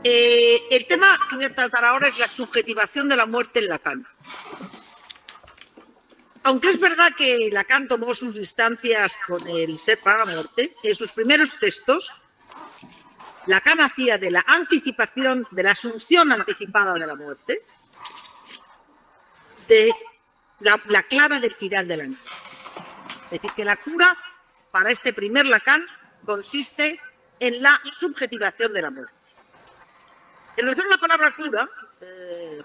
El tema que voy a tratar ahora es la subjetivación de la muerte en Lacan. Aunque es verdad que Lacan tomó sus distancias con el ser para la muerte, en sus primeros textos, Lacan hacía de la anticipación, de la asunción anticipada de la muerte, de la clave del final de la noche. Es decir, que la cura, para este primer Lacan, consiste en la subjetivación de la muerte. En relación a la palabra cura,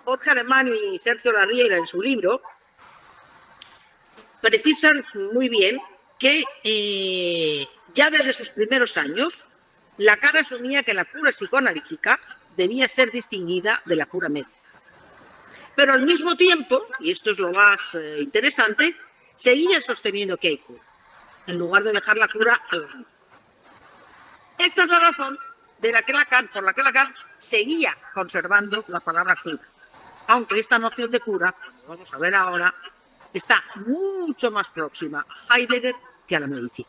Jorge Alemán y Sergio Larriera, en su libro, precisan muy bien que ya desde sus primeros años, Lacan asumía que la cura psicoanalítica debía ser distinguida de la cura médica. Pero al mismo tiempo, y esto es lo más interesante, seguía sosteniendo que hay cura, en lugar de dejar la cura a los niños. Esta es la razón por la que Lacan seguía conservando la palabra cura, aunque esta noción de cura, como vamos a ver ahora, está mucho más próxima a Heidegger que a la medicina.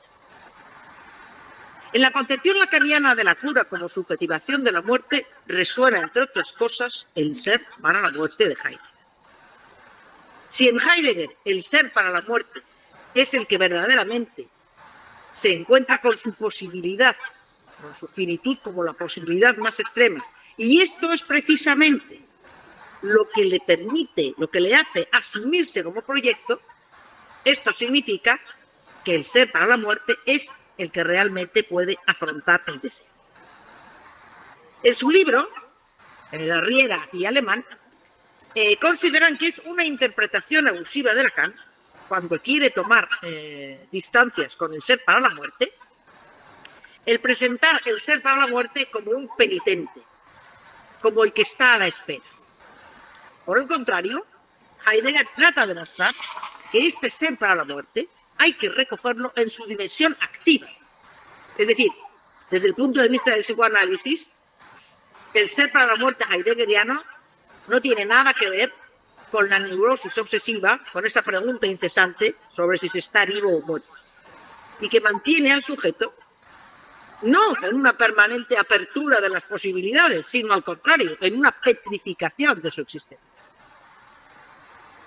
En la concepción lacaniana de la cura como subjetivación de la muerte resuena, entre otras cosas, el ser para la muerte de Heidegger. Si en Heidegger el ser para la muerte es el que verdaderamente se encuentra con su posibilidad, con su finitud como la posibilidad más extrema, y esto es precisamente lo que le permite, lo que le hace asumirse como proyecto, esto significa que el ser para la muerte es el que realmente puede afrontar el deseo. En su libro, Larriera y Alemán, consideran que es una interpretación abusiva de Lacan, cuando quiere tomar distancias con el ser para la muerte, el presentar el ser para la muerte como un penitente, como el que está a la espera. Por el contrario, Heidegger trata de mostrar que este ser para la muerte hay que recogerlo en su dimensión activa. Es decir, desde el punto de vista del psicoanálisis, el ser para la muerte heideggeriano no tiene nada que ver con la neurosis obsesiva, con esa pregunta incesante sobre si se está vivo o muerto, y que mantiene al sujeto no en una permanente apertura de las posibilidades, sino al contrario, en una petrificación de su existencia.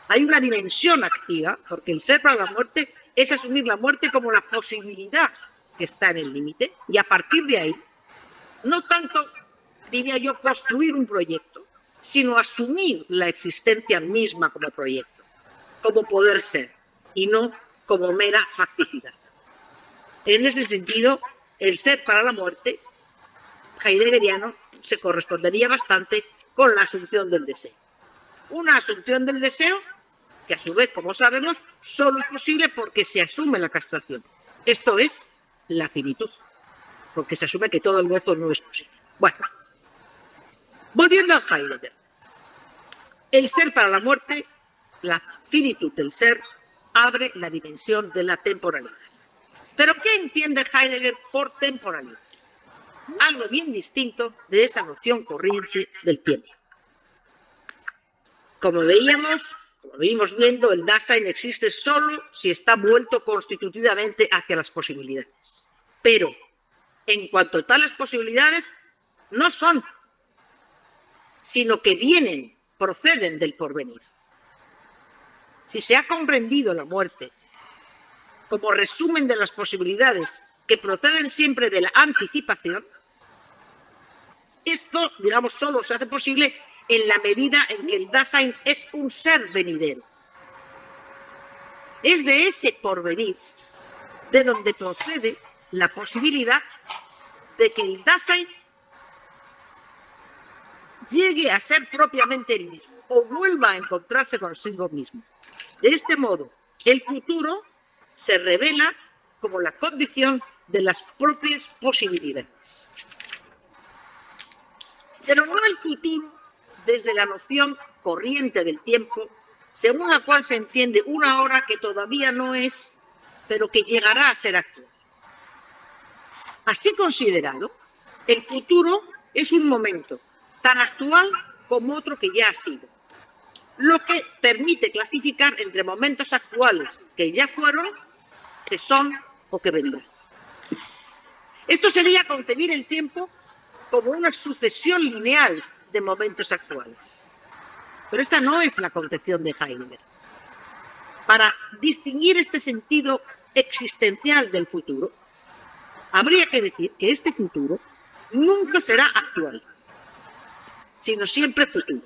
Hay una dimensión activa, porque el ser para la muerte es asumir la muerte como la posibilidad que está en el límite, y a partir de ahí, no tanto, diría yo, construir un proyecto, sino asumir la existencia misma como proyecto, como poder ser, y no como mera facticidad. En ese sentido, el ser para la muerte heideggeriano se correspondería bastante con la asunción del deseo. Una asunción del deseo que a su vez, como sabemos, solo es posible porque se asume la castración. Esto es la finitud, porque se asume que todo el gozo no es posible. Bueno, volviendo a Heidegger. El ser para la muerte, la finitud del ser, abre la dimensión de la temporalidad. ¿Pero qué entiende Heidegger por temporalidad? Algo bien distinto de esa noción corriente del tiempo. Como venimos viendo, el Dasein existe solo si está vuelto constitutivamente hacia las posibilidades. Pero, en cuanto a tales posibilidades, no son, sino que vienen, proceden del porvenir. Si se ha comprendido la muerte como resumen de las posibilidades que proceden siempre de la anticipación, esto, digamos, solo se hace posible en la medida en que el Dasein es un ser venidero. Es de ese porvenir de donde procede la posibilidad de que el Dasein llegue a ser propiamente el mismo o vuelva a encontrarse consigo mismo. De este modo, el futuro se revela como la condición de las propias posibilidades. Pero no el futuro desde la noción corriente del tiempo, según la cual se entiende una hora que todavía no es, pero que llegará a ser actual. Así considerado, el futuro es un momento tan actual como otro que ya ha sido, lo que permite clasificar entre momentos actuales que ya fueron, que son o que vendrán. Esto sería concebir el tiempo como una sucesión lineal de momentos actuales. Pero esta no es la concepción de Heidegger. Para distinguir este sentido existencial del futuro, habría que decir que este futuro nunca será actual, sino siempre futuro.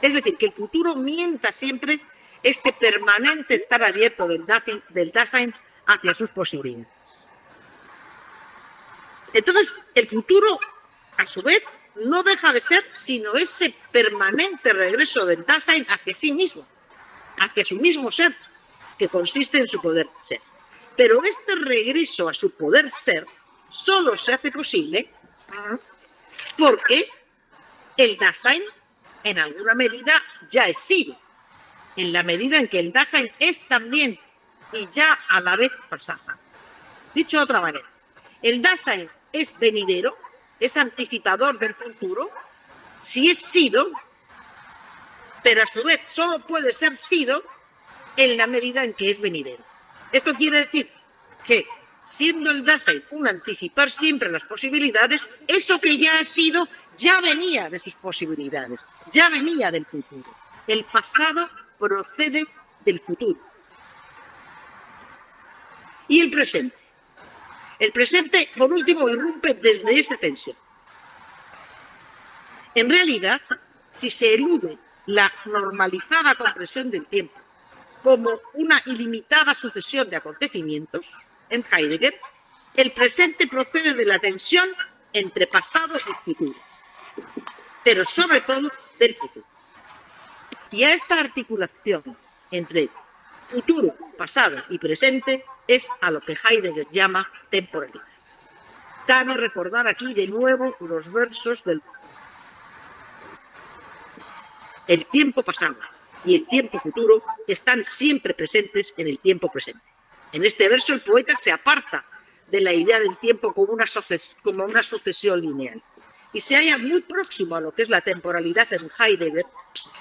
Es decir, que el futuro mienta siempre este permanente estar abierto del Dasein hacia sus posibilidades. Entonces, el futuro, a su vez, no deja de ser sino ese permanente regreso del Dasein hacia sí mismo, hacia su mismo ser, que consiste en su poder ser. Pero este regreso a su poder ser solo se hace posible porque el Dasein, en alguna medida, ya es sido, en la medida en que el Dasein es también y ya a la vez pasado. Dicho de otra manera, el Dasein es venidero, es anticipador del futuro, si es sido, pero a su vez solo puede ser sido en la medida en que es venidero. Esto quiere decir que, siendo el Dasein un anticipar siempre las posibilidades, eso que ya ha sido ya venía de sus posibilidades, ya venía del futuro. El pasado procede del futuro. Y el presente. El presente, por último, irrumpe desde esa tensión. En realidad, si se elude la normalizada comprensión del tiempo como una ilimitada sucesión de acontecimientos, en Heidegger, el presente procede de la tensión entre pasado y futuro, pero sobre todo del futuro. Y a esta articulación entre futuro, pasado y presente es a lo que Heidegger llama temporalidad. Cabe recordar aquí de nuevo los versos del el tiempo pasado y el tiempo futuro están siempre presentes en el tiempo presente. En este verso el poeta se aparta de la idea del tiempo como una sucesión lineal y se halla muy próximo a lo que es la temporalidad en Heidegger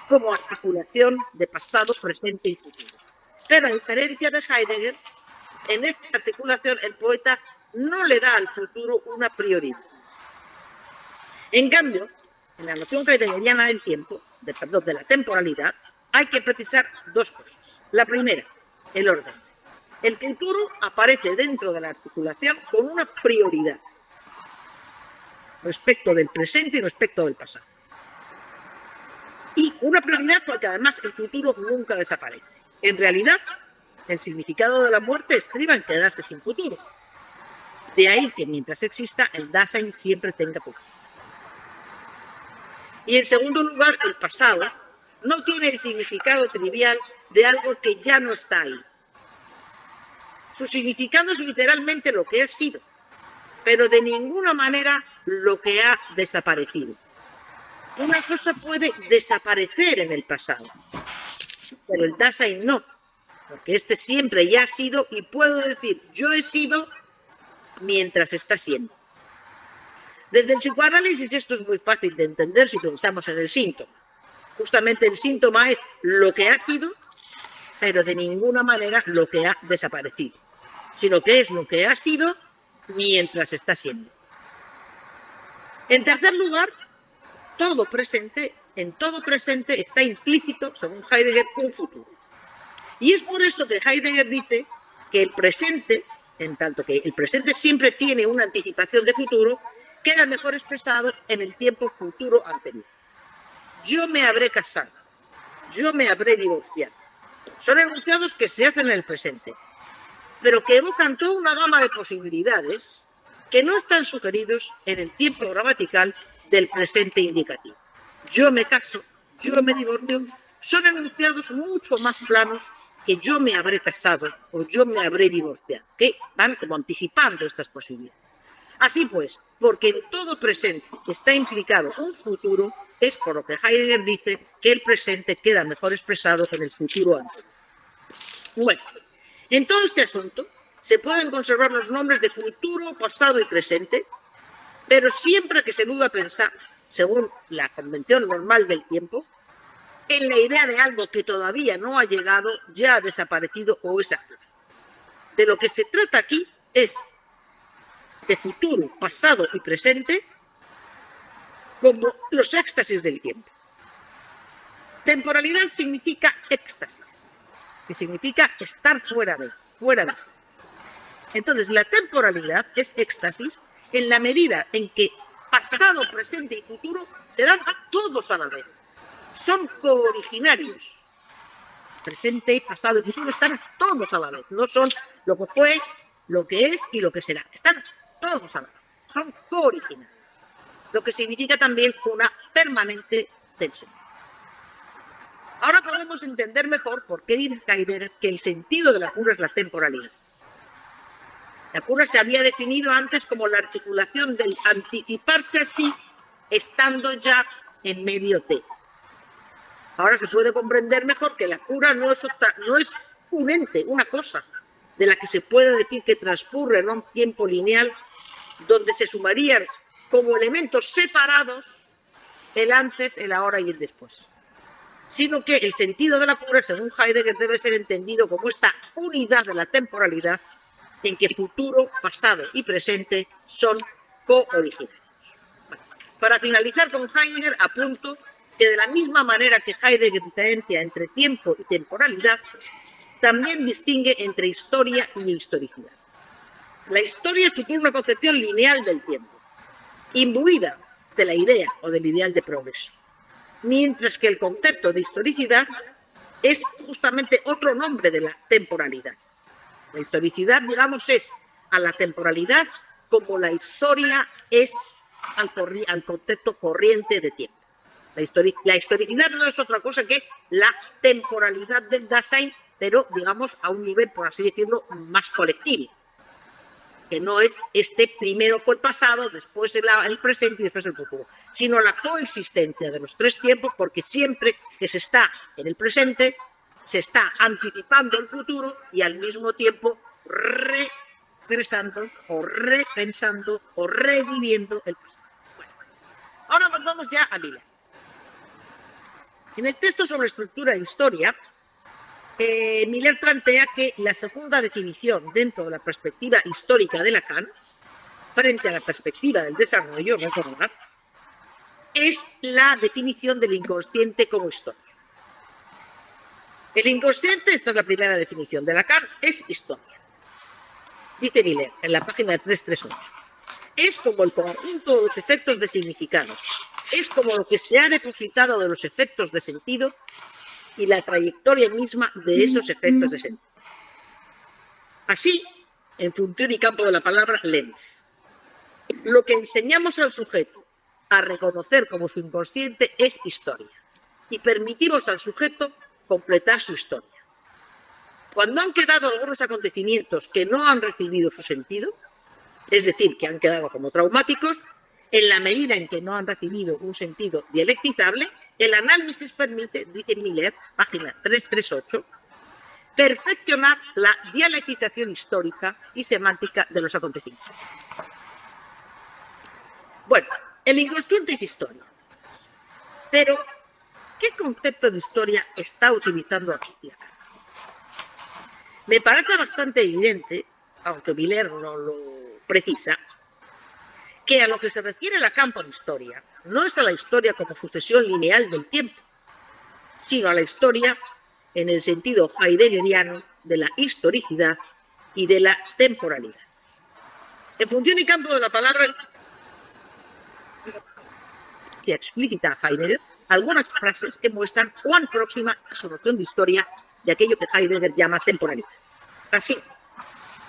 como articulación de pasado, presente y futuro. Pero a diferencia de Heidegger, en esta articulación el poeta no le da al futuro una prioridad. En cambio, en la noción heideggeriana del tiempo, de la temporalidad, hay que precisar dos cosas. La primera, el orden. El futuro aparece dentro de la articulación con una prioridad respecto del presente y respecto del pasado. Y una prioridad porque además el futuro nunca desaparece. En realidad, el significado de la muerte estriba en quedarse sin futuro. De ahí que mientras exista, el Dasein siempre tenga futuro. Y en segundo lugar, el pasado no tiene el significado trivial de algo que ya no está ahí. Su significado es literalmente lo que ha sido, pero de ninguna manera lo que ha desaparecido. Una cosa puede desaparecer en el pasado, pero el Dasein no, porque este siempre ya ha sido y puedo decir yo he sido mientras está siendo. Desde el psicoanálisis esto es muy fácil de entender si pensamos en el síntoma. Justamente el síntoma es lo que ha sido, pero de ninguna manera lo que ha desaparecido, sino que es lo que ha sido mientras está siendo. En tercer lugar, en todo presente está implícito, según Heidegger, un futuro. Y es por eso que Heidegger dice que el presente, en tanto que el presente siempre tiene una anticipación de futuro, queda mejor expresado en el tiempo futuro anterior. Yo me habré casado, yo me habré divorciado. Son enunciados que se hacen en el presente, pero que evocan toda una gama de posibilidades que no están sugeridos en el tiempo gramatical del presente indicativo. Yo me caso, yo me divorcio, son enunciados mucho más planos que yo me habré casado o yo me habré divorciado, que van como anticipando estas posibilidades. Así pues, porque en todo presente está implicado un futuro, es por lo que Heidegger dice que el presente queda mejor expresado que en el futuro anterior. Bueno, en todo este asunto se pueden conservar los nombres de futuro, pasado y presente, pero siempre que se duda pensar, según la convención normal del tiempo, en la idea de algo que todavía no ha llegado, ya ha desaparecido o es actual. De lo que se trata aquí es de futuro, pasado y presente como los éxtasis del tiempo. Temporalidad significa éxtasis, que significa estar fuera de sí. Entonces, la temporalidad es éxtasis en la medida en que pasado, presente y futuro se dan todos a la vez. Son cooriginarios. Presente, pasado y futuro están todos a la vez. No son lo que fue, lo que es y lo que será. Están todos a la vez. Son cooriginarios. Lo que significa también una permanente tensión. Ahora podemos entender mejor por qué dice Heidegger que el sentido de la cura es la temporalidad. La cura se había definido antes como la articulación del anticiparse así, estando ya en medio de. Ahora se puede comprender mejor que la cura no es un ente, una cosa, de la que se puede decir que transcurre en un tiempo lineal, donde se sumarían como elementos separados el antes, el ahora y el después. Sino que el sentido de la cura, según Heidegger, debe ser entendido como esta unidad de la temporalidad en que futuro, pasado y presente son cooriginarios. Para finalizar con Heidegger, apunto que de la misma manera que Heidegger diferencia entre tiempo y temporalidad, también distingue entre historia y historicidad. La historia supone una concepción lineal del tiempo, imbuida de la idea o del ideal de progreso, mientras que el concepto de historicidad es justamente otro nombre de la temporalidad. La historicidad, digamos, es a la temporalidad como la historia es al concepto corriente de tiempo. La historicidad no es otra cosa que la temporalidad del Dasein, pero, digamos, a un nivel, por así decirlo, más colectivo. Que no es primero fue el pasado, después el presente y después el futuro, sino la coexistencia de los tres tiempos, porque siempre que se está en el presente, se está anticipando el futuro y al mismo tiempo regresando o repensando o reviviendo el pasado. Bueno, ahora nos vamos ya a Miller. En el texto sobre estructura e historia, Miller plantea que la segunda definición dentro de la perspectiva histórica de Lacan, frente a la perspectiva del desarrollo, recordad, es la definición del inconsciente como historia. El inconsciente, esta es la primera definición de Lacan, es historia. Dice Miller en la página 338. Es como el conjunto de los efectos de significado. Es como lo que se ha depositado de los efectos de sentido y la trayectoria misma de esos efectos de sentido. Así, en función y campo de la palabra, leemos. Lo que enseñamos al sujeto a reconocer como su inconsciente es historia y permitimos al sujeto completar su historia. Cuando han quedado algunos acontecimientos que no han recibido su sentido, es decir, que han quedado como traumáticos, en la medida en que no han recibido un sentido dialectizable, el análisis permite, dice Miller, página 338, perfeccionar la dialectización histórica y semántica de los acontecimientos. Bueno, el inconsciente es historia. Pero, ¿qué concepto de historia está utilizando aquí? Me parece bastante evidente, aunque Miller no lo precisa, que a lo que se refiere Lacan por historia no es a la historia como sucesión lineal del tiempo, sino a la historia en el sentido heideggeriano de la historicidad y de la temporalidad. En función y campo de la palabra, se explícita a Heidegger algunas frases que muestran cuán próxima a su noción de historia de aquello que Heidegger llama temporalidad. Así,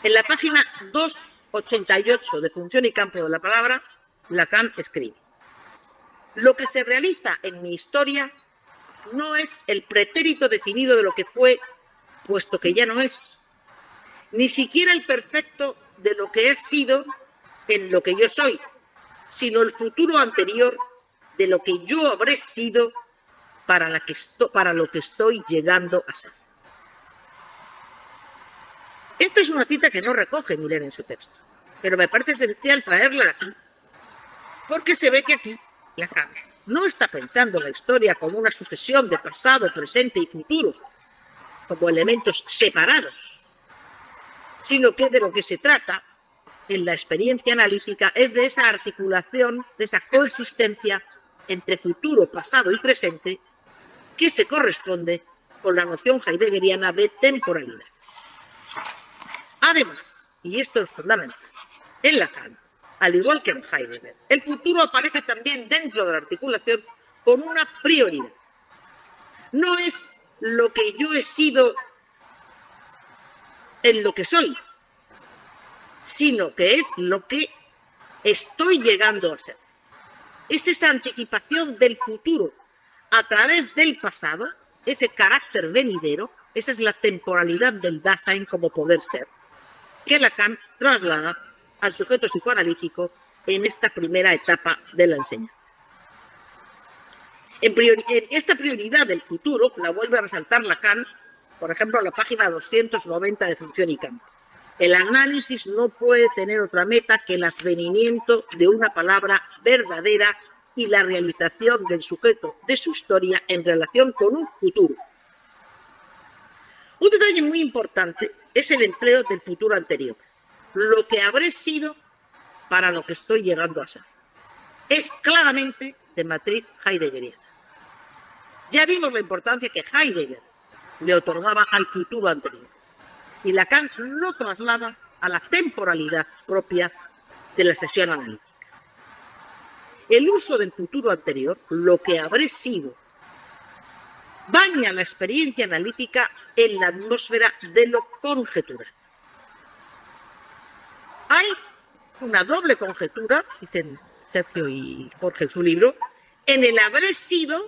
en la página 288 de Función y campo de la palabra, Lacan escribe: lo que se realiza en mi historia no es el pretérito definido de lo que fue, puesto que ya no es, ni siquiera el perfecto de lo que he sido en lo que yo soy, sino el futuro anterior de lo que yo habré sido para lo que estoy llegando a ser. Esta es una cita que no recoge Miller en su texto, pero me parece esencial traerla aquí, porque se ve que aquí Lacan no está pensando la historia como una sucesión de pasado, presente y futuro, como elementos separados, sino que de lo que se trata en la experiencia analítica es de esa articulación, de esa coexistencia entre futuro, pasado y presente que se corresponde con la noción heideggeriana de temporalidad. Además, y esto es fundamental, en Lacan, al igual que en Heidegger, el futuro aparece también dentro de la articulación con una prioridad. No es lo que yo he sido en lo que soy, sino que es lo que estoy llegando a ser. Es esa anticipación del futuro a través del pasado, ese carácter venidero, esa es la temporalidad del Dasein como poder ser, que Lacan traslada al sujeto psicoanalítico en esta primera etapa de la enseñanza. En esta prioridad del futuro la vuelve a resaltar Lacan, por ejemplo, en la página 290 de Función y Campo. El análisis no puede tener otra meta que el advenimiento de una palabra verdadera y la realización del sujeto de su historia en relación con un futuro. Un detalle muy importante es el empleo del futuro anterior, lo que habré sido para lo que estoy llegando a ser. Es claramente de matriz heideggeriana. Ya vimos la importancia que Heidegger le otorgaba al futuro anterior y Lacan lo traslada a la temporalidad propia de la sesión analítica. El uso del futuro anterior, lo que habré sido, baña la experiencia analítica en la atmósfera de lo conjetural. Hay una doble conjetura, dicen Sergio y Jorge en su libro, en el habré sido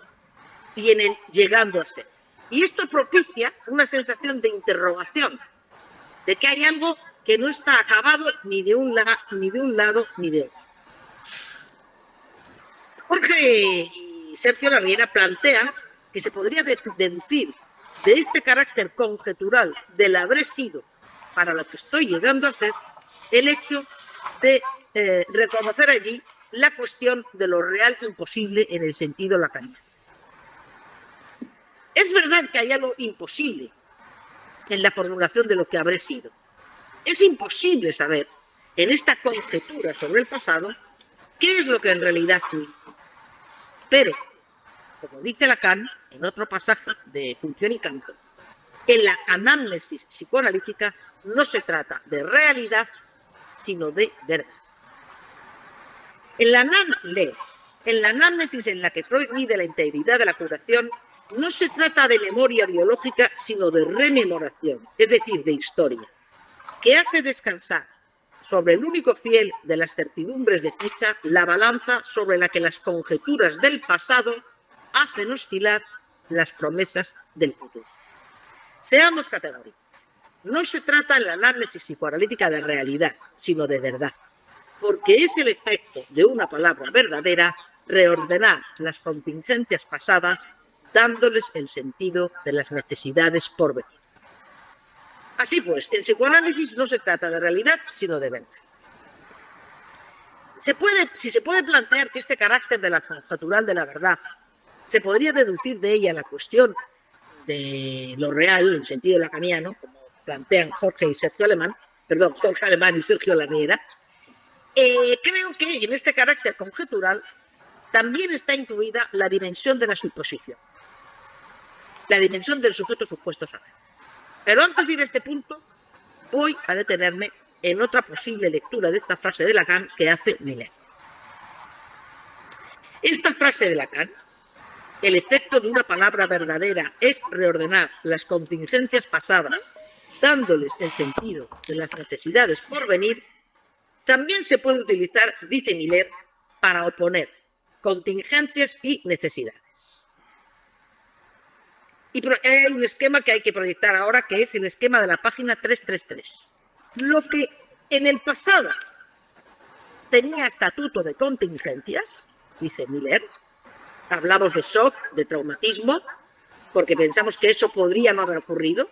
y en el llegando a ser. Y esto propicia una sensación de interrogación, de que hay algo que no está acabado ni de un lado ni de otro. Jorge y Sergio Larriera plantean que se podría deducir de este carácter conjetural del habré sido para lo que estoy llegando a ser el hecho de reconocer allí la cuestión de lo real imposible en el sentido lacaniano. Es verdad que hay algo imposible en la formulación de lo que habré sido. Es imposible saber, en esta conjetura sobre el pasado, qué es lo que en realidad fui. Pero, como dice Lacan, en otro pasaje de Función y Campo, en la anamnesis psicoanalítica no se trata de realidad, sino de verdad. En la anamnesis en la que Freud mide la integridad de la curación, no se trata de memoria biológica, sino de rememoración, es decir, de historia, que hace descansar sobre el único fiel de las certidumbres de fecha la balanza sobre la que las conjeturas del pasado hacen oscilar las promesas del futuro. Seamos categóricos. No se trata en la análisis psicoanalítica de realidad, sino de verdad, porque es el efecto de una palabra verdadera reordenar las contingencias pasadas, dándoles el sentido de las necesidades por venir. Así pues, en psicoanálisis no se trata de realidad, sino de verdad. Si se puede plantear que este carácter de la conjetural de la verdad se podría deducir de ella la cuestión de lo real, en sentido lacaniano, como plantean Jorge Alemán y Sergio Larriera, creo que en este carácter conjetural también está incluida la dimensión de la suposición, la dimensión del sujeto supuesto saber. Pero antes de ir a este punto, voy a detenerme en otra posible lectura de esta frase de Lacan que hace Miller. Esta frase de Lacan, el efecto de una palabra verdadera es reordenar las contingencias pasadas, dándoles el sentido de las necesidades por venir, también se puede utilizar, dice Miller, para oponer contingencias y necesidades. Y hay un esquema que hay que proyectar ahora, que es el esquema de la página 333. Lo que en el pasado tenía estatuto de contingencias, dice Miller, hablamos de shock, de traumatismo, porque pensamos que eso podría no haber ocurrido.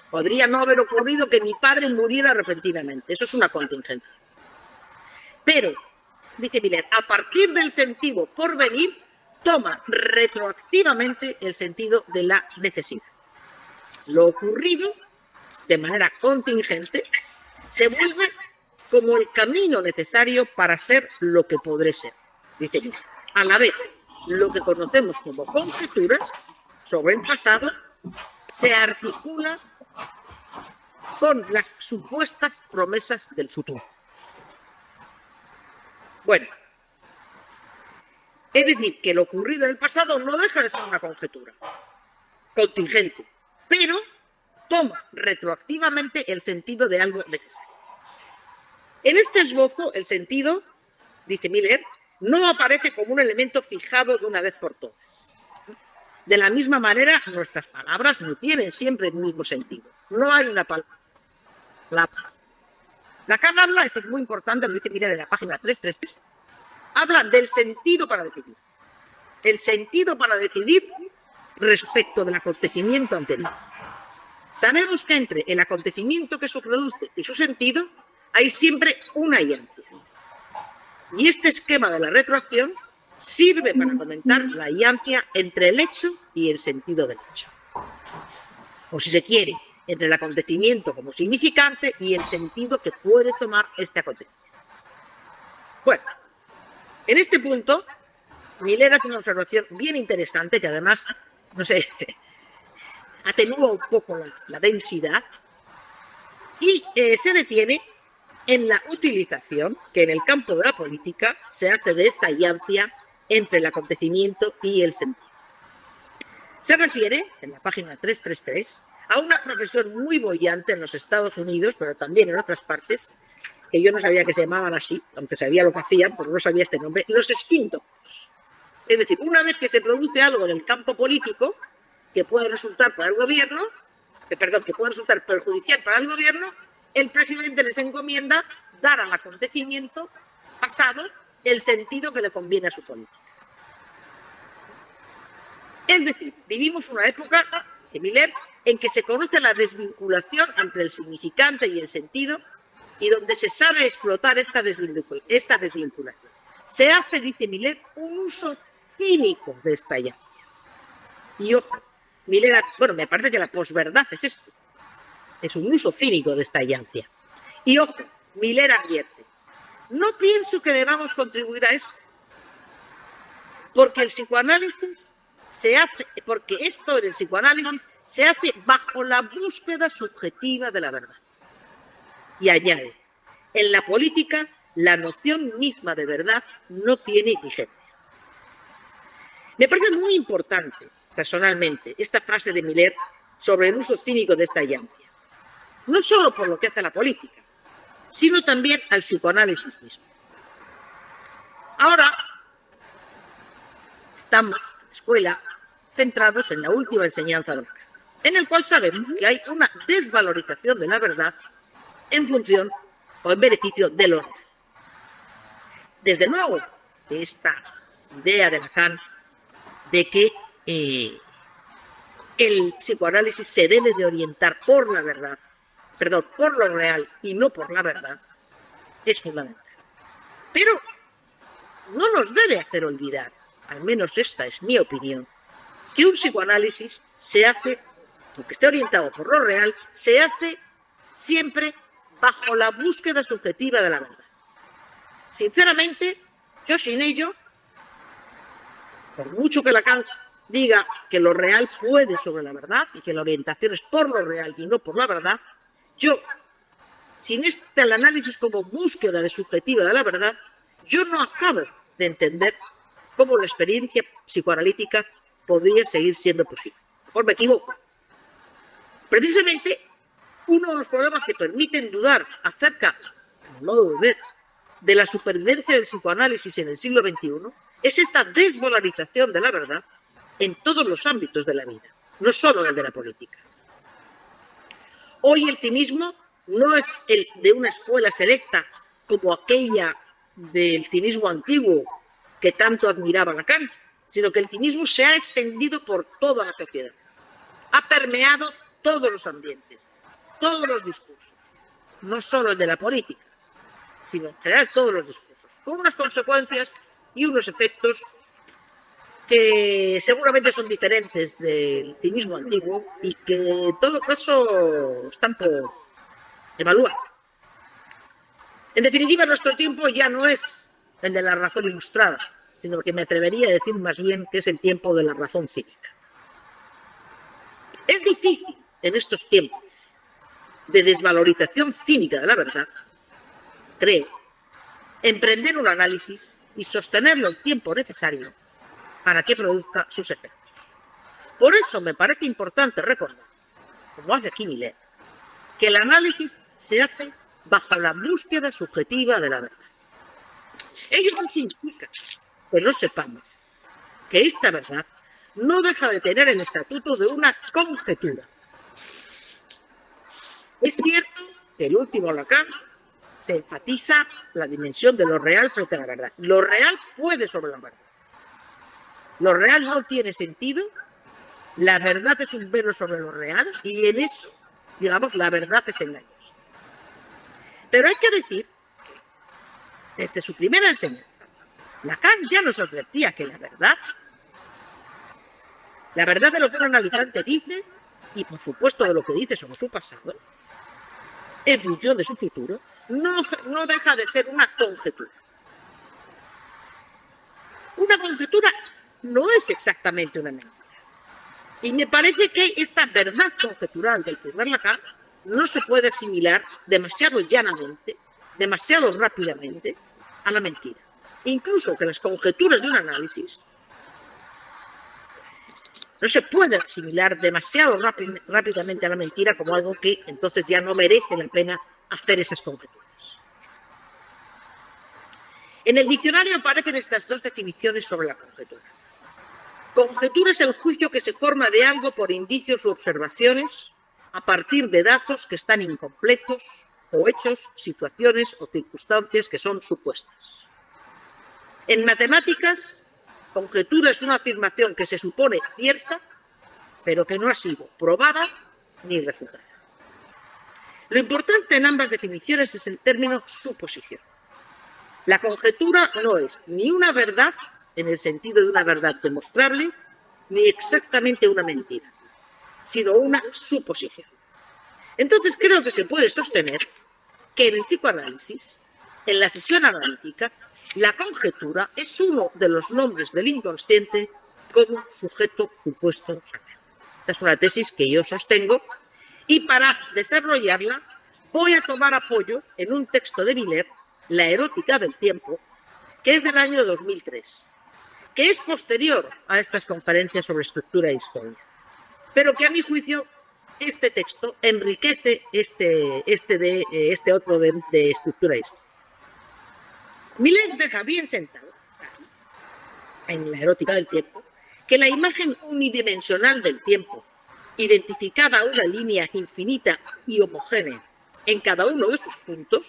Podría no haber ocurrido que mi padre muriera repentinamente. Eso es una contingencia. Pero, dice Miller, a partir del sentido por venir, toma retroactivamente el sentido de la necesidad. Lo ocurrido, de manera contingente, se vuelve como el camino necesario para ser lo que podré ser, dice Miller. a la vez lo que conocemos como conjeturas sobre el pasado se articula con las supuestas promesas del futuro. Bueno, es decir, que lo ocurrido en el pasado no deja de ser una conjetura contingente, pero toma retroactivamente el sentido de algo necesario. En este esbozo, el sentido, dice Miller, no aparece como un elemento fijado de una vez por todas. De la misma manera, nuestras palabras no tienen siempre el mismo sentido. No hay una palabra. Lacan habla, esto es muy importante, lo dice Miller en la página 333, habla del sentido para decidir. El sentido para decidir respecto del acontecimiento anterior. Sabemos que entre el acontecimiento que se produce y su sentido hay siempre una hiancia. Y este esquema de la retroacción sirve para comentar la hiancia entre el hecho y el sentido del hecho. O si se quiere, entre el acontecimiento como significante y el sentido que puede tomar este acontecimiento. Bueno, en este punto, Miller hace una observación bien interesante que además, no sé, atenúa un poco la densidad y se detiene en la utilización que en el campo de la política se hace de esta hiancia entre el acontecimiento y el sentido. Se refiere, en la página 333, a una profesión muy boyante en los Estados Unidos, pero también en otras partes, que yo no sabía que se llamaban así, aunque sabía lo que hacían, pero no sabía este nombre, los esquíntocos. Es decir, una vez que se produce algo en el campo político que puede resultar para el gobierno, que puede resultar perjudicial para el gobierno, el presidente les encomienda dar al acontecimiento pasado el sentido que le conviene a su política. Es decir, vivimos una época, de Miller, en que se conoce la desvinculación entre el significante y el sentido y donde se sabe explotar esta desvinculación. Se hace, dice Miller, un uso cínico de esta hiancia. Y ojo, Miller, bueno, me parece que la posverdad es esto. Es un uso cínico de esta hiancia. Y ojo, Miller advierte, no pienso que debamos contribuir a esto, porque esto en el psicoanálisis se hace bajo la búsqueda subjetiva de la verdad. Y añade, en la política, la noción misma de verdad no tiene vigencia. Me parece muy importante, personalmente, esta frase de Miller sobre el uso cínico de esta hiancia. No solo por lo que hace a la política, sino también al psicoanálisis mismo. Ahora estamos, en la escuela, centrados en la última enseñanza de Lacan, en el cual sabemos que hay una desvalorización de la verdad en función o en beneficio de lo real. Desde luego, esta idea de Lacan de que el psicoanálisis se debe de orientar por la verdad, por lo real y no por la verdad, es fundamental. Pero no nos debe hacer olvidar, al menos esta es mi opinión, que un psicoanálisis se hace, aunque esté orientado por lo real, se hace siempre bajo la búsqueda subjetiva de la verdad. Sinceramente, yo sin ello, por mucho que Lacan diga que lo real puede sobre la verdad y que la orientación es por lo real y no por la verdad, yo, sin el análisis como búsqueda de subjetiva de la verdad, yo no acabo de entender cómo la experiencia psicoanalítica podría seguir siendo posible. Mejor me equivoco. Precisamente, uno de los problemas que permiten dudar acerca, a mi modo de ver, de la supervivencia del psicoanálisis en el siglo XXI es esta desvalorización de la verdad en todos los ámbitos de la vida, no solo en el de la política. Hoy el cinismo no es el de una escuela selecta como aquella del cinismo antiguo que tanto admiraba Lacan, sino que el cinismo se ha extendido por toda la sociedad. Ha permeado todos los ambientes, todos los discursos, no solo el de la política, sino en general todos los discursos, con unas consecuencias y unos efectos que seguramente son diferentes del cinismo antiguo y que en todo caso están por evaluar. En definitiva, nuestro tiempo ya no es el de la razón ilustrada, sino que me atrevería a decir más bien que es el tiempo de la razón cínica. Es difícil en estos tiempos de desvalorización cínica de la verdad, creo, emprender un análisis y sostenerlo el tiempo necesario para que produzca sus efectos. Por eso me parece importante recordar, como hace aquí Miller, que el análisis se hace bajo la búsqueda subjetiva de la verdad. Ello no significa que no sepamos que esta verdad no deja de tener el estatuto de una conjetura. Es cierto que el último Lacan se enfatiza la dimensión de lo real frente a la verdad. Lo real puede sobre la verdad. Lo real no tiene sentido, la verdad es un velo sobre lo real y en eso, digamos, la verdad es engañosa. Pero hay que decir, desde su primera enseñanza, Lacan ya nos advertía que la verdad de lo que un analizante dice y por supuesto de lo que dice sobre su pasado, en función de su futuro, no deja de ser una conjetura. Una conjetura no es exactamente una mentira. Y me parece que esta verdad conjetural del primer Lacan no se puede asimilar demasiado llanamente, demasiado rápidamente a la mentira. Incluso que las conjeturas de un análisis no se pueden asimilar demasiado rápidamente a la mentira como algo que entonces ya no merece la pena hacer esas conjeturas. En el diccionario aparecen estas dos definiciones sobre la conjetura. Conjetura es el juicio que se forma de algo por indicios u observaciones a partir de datos que están incompletos o hechos, situaciones o circunstancias que son supuestas. En matemáticas, conjetura es una afirmación que se supone cierta, pero que no ha sido probada ni refutada. Lo importante en ambas definiciones es el término suposición. La conjetura no es ni una verdad, en el sentido de una verdad demostrable, ni exactamente una mentira, sino una suposición. Entonces creo que se puede sostener que en el psicoanálisis, en la sesión analítica, la conjetura es uno de los nombres del inconsciente como sujeto supuesto saber. Esta es una tesis que yo sostengo y para desarrollarla voy a tomar apoyo en un texto de Miller, La erótica del tiempo, que es del año 2003, que es posterior a estas conferencias sobre estructura e historia, pero que a mi juicio este texto enriquece este otro de estructura e historia. Miller deja bien sentado, en La erótica del tiempo, que la imagen unidimensional del tiempo, identificada a una línea infinita y homogénea en cada uno de sus puntos,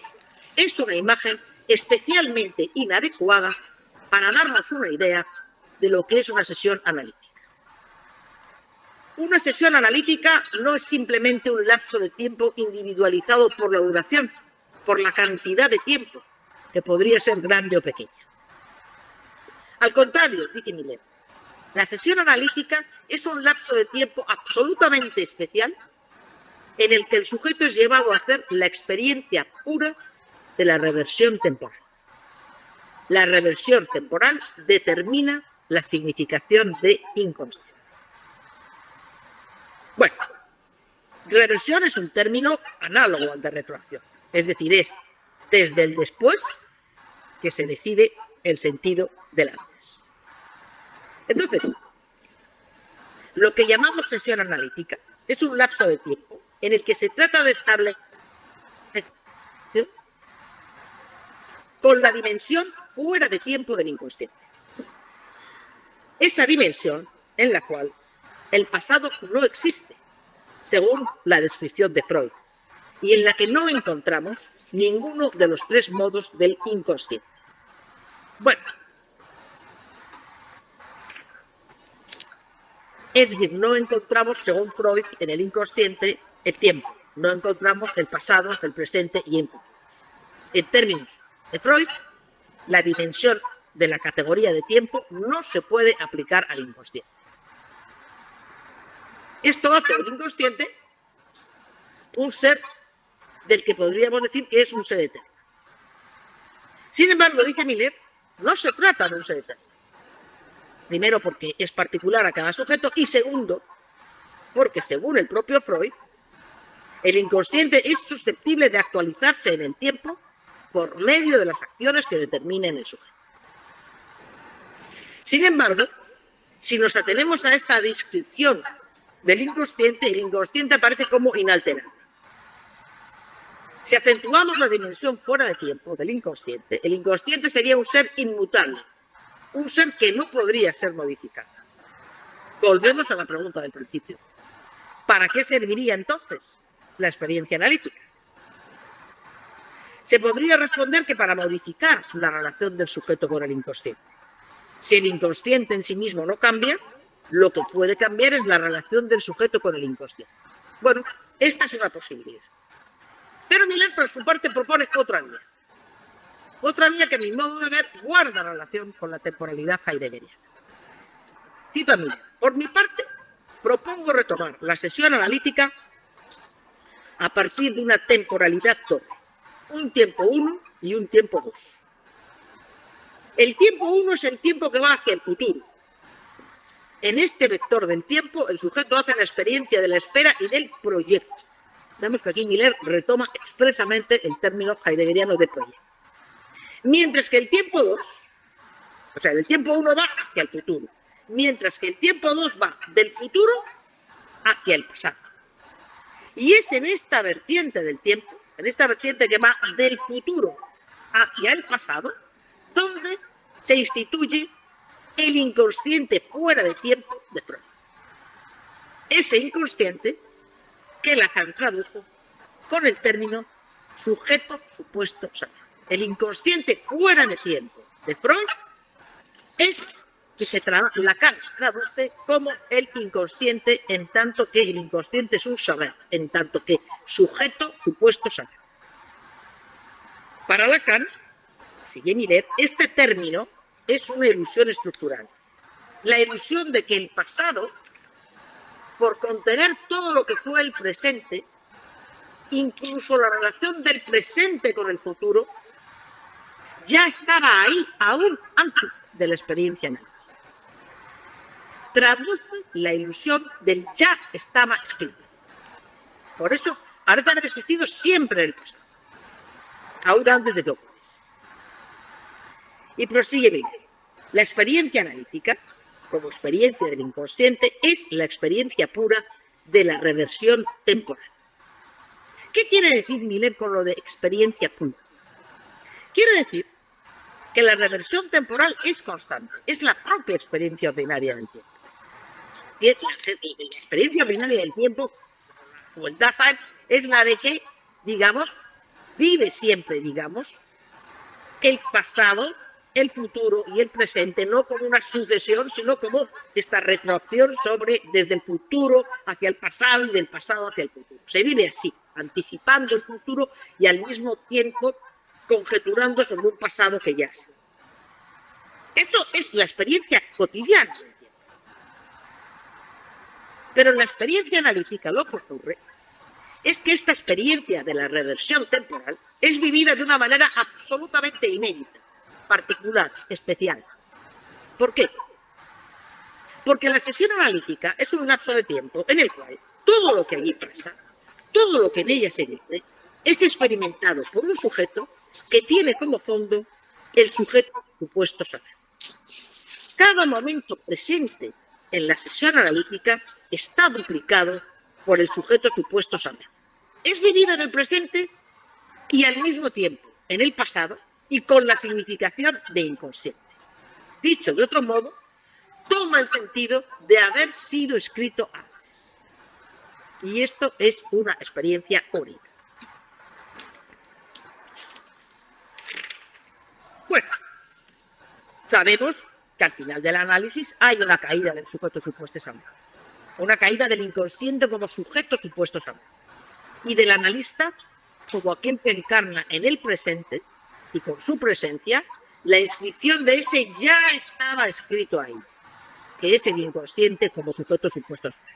es una imagen especialmente inadecuada para darnos una idea de lo que es una sesión analítica. Una sesión analítica no es simplemente un lapso de tiempo individualizado por la duración, por la cantidad de tiempo, que podría ser grande o pequeña. Al contrario, dice Miller, la sesión analítica es un lapso de tiempo absolutamente especial en el que el sujeto es llevado a hacer la experiencia pura de la reversión temporal. La reversión temporal determina la significación de inconsciente. Bueno, reversión es un término análogo al de retroacción, es decir, es desde el después que se decide el sentido del antes. Entonces, lo que llamamos sesión analítica es un lapso de tiempo en el que se trata de establecer con la dimensión fuera de tiempo del inconsciente. Esa dimensión en la cual el pasado no existe, según la descripción de Freud, y en la que no encontramos ninguno de los tres modos del inconsciente. Bueno, es decir, no encontramos, según Freud, en el inconsciente el tiempo. No encontramos el pasado, el presente y el futuro. En términos de Freud, la dimensión de la categoría de tiempo no se puede aplicar al inconsciente. Esto hace del inconsciente un ser del que podríamos decir que es un ser eterno. Sin embargo, dice Miller, no se trata de un ser eterno. Primero, porque es particular a cada sujeto, y segundo, porque según el propio Freud, el inconsciente es susceptible de actualizarse en el tiempo por medio de las acciones que determinen el sujeto. Sin embargo, si nos atenemos a esta descripción del inconsciente, el inconsciente aparece como inalterable. Si acentuamos la dimensión fuera de tiempo del inconsciente, el inconsciente sería un ser inmutable, un ser que no podría ser modificado. Volvemos a la pregunta del principio. ¿Para qué serviría entonces la experiencia analítica? Se podría responder que para modificar la relación del sujeto con el inconsciente. Si el inconsciente en sí mismo no cambia, lo que puede cambiar es la relación del sujeto con el inconsciente. Bueno, esta es una posibilidad. Pero Miller, por su parte, propone otra vía. Otra vía que, a mi modo de ver, guarda relación con la temporalidad heideggeriana. Cito a Miller. Por mi parte, propongo retomar la sesión analítica a partir de una temporalidad doble. Un tiempo 1 y un tiempo 2. El tiempo 1 es el tiempo que va hacia el futuro. En este vector del tiempo, el sujeto hace la experiencia de la espera y del proyecto. Vemos que aquí Miller retoma expresamente el término heideggeriano de proyecto. Mientras que el tiempo 2, o sea, el tiempo 1 va hacia el futuro, mientras que el tiempo 2 va del futuro hacia el pasado. Y es en esta vertiente del tiempo, en esta vertiente que va del futuro hacia el pasado, donde se instituye el inconsciente fuera de tiempo de Freud. Ese inconsciente que Lacan tradujo con el término sujeto supuesto saber. El inconsciente fuera de tiempo de Freud es que Lacan traduce como el inconsciente, en tanto que el inconsciente es un saber, en tanto que sujeto supuesto saber. Para Lacan, sigue Miller, este término es una ilusión estructural. La ilusión de que el pasado, por contener todo lo que fue el presente, incluso la relación del presente con el futuro, ya estaba ahí, aún antes de la experiencia analítica. Traduce la ilusión del ya estaba escrito. Por eso, parece haber existido siempre en el pasado, aún antes de que ocurriese. Y prosigue bien. La experiencia analítica, como experiencia del inconsciente, es la experiencia pura de la reversión temporal. ¿Qué quiere decir Miller con lo de experiencia pura? Quiere decir que la reversión temporal es constante, es la propia experiencia ordinaria del tiempo. Y la experiencia ordinaria del tiempo, como el Dasein, es la de que, digamos, vive siempre, digamos, el pasado, el futuro y el presente, no como una sucesión, sino como esta retroacción desde el futuro hacia el pasado y del pasado hacia el futuro. Se vive así, anticipando el futuro y al mismo tiempo conjeturando sobre un pasado que ya es. Esto es la experiencia cotidiana del tiempo. Pero en la experiencia analítica lo que ocurre es que esta experiencia de la reversión temporal es vivida de una manera absolutamente inédita, particular, especial. ¿Por qué? Porque la sesión analítica es un lapso de tiempo en el cual todo lo que allí pasa, todo lo que en ella se dice, es experimentado por un sujeto que tiene como fondo el sujeto supuesto saber. Cada momento presente en la sesión analítica está duplicado por el sujeto supuesto saber. Es vivido en el presente y al mismo tiempo en el pasado y con la significación de inconsciente. Dicho de otro modo, toma el sentido de haber sido escrito antes. Y esto es una experiencia única. Bueno, sabemos que al final del análisis hay una caída del sujeto supuesto saber. Una caída del inconsciente como sujeto supuesto saber. Y del analista como aquel que encarna en el presente y con su presencia la inscripción de ese ya estaba escrito ahí, que es el inconsciente como sujeto supuesto saber.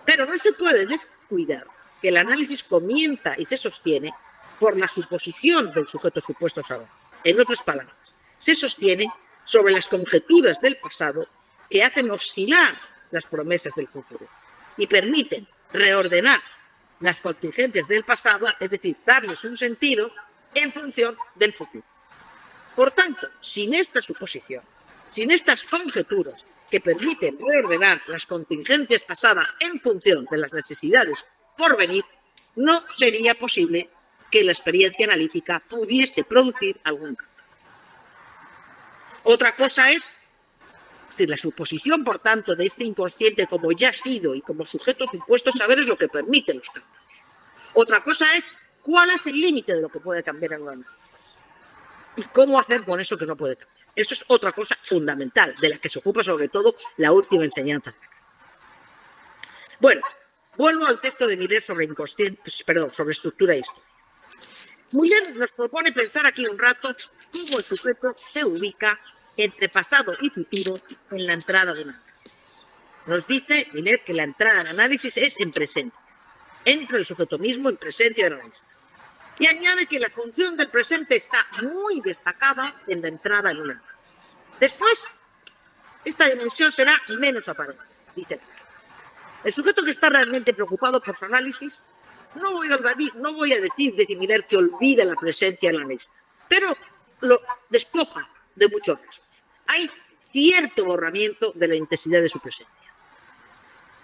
Pero no se puede descuidar que el análisis comienza y se sostiene por la suposición del sujeto supuesto saber. En otras palabras, se sostiene sobre las conjeturas del pasado que hacen oscilar las promesas del futuro y permiten reordenar las contingencias del pasado, es decir, darles un sentido en función del futuro. Por tanto, sin esta suposición, sin estas conjeturas que permiten reordenar las contingencias pasadas en función de las necesidades por venir, no sería posible que la experiencia analítica pudiese producir algún cambio. Otra cosa es si la suposición, por tanto, de este inconsciente como ya sido y como sujeto supuesto saber es lo que permite los cambios. Otra cosa es cuál es el límite de lo que puede cambiar en una análisis y cómo hacer con eso que no puede cambiar. Eso es otra cosa fundamental de la que se ocupa sobre todo la última enseñanza. Bueno, vuelvo al texto de Miller sobre sobre estructura e historia. Miller nos propone pensar aquí un rato cómo el sujeto se ubica entre pasado y futuro en la entrada de un análisis. Nos dice Miller que la entrada en análisis es en presente. Entra el sujeto mismo en presencia del analista. Y añade que la función del presente está muy destacada en la entrada en un análisis. Después, esta dimensión será menos aparente, dice Miller. El sujeto que está realmente preocupado por su análisis, no voy a decir, dice Miller, que olvide la presencia del analista, pero lo despoja de muchos rasgos. Hay cierto borramiento de la intensidad de su presencia.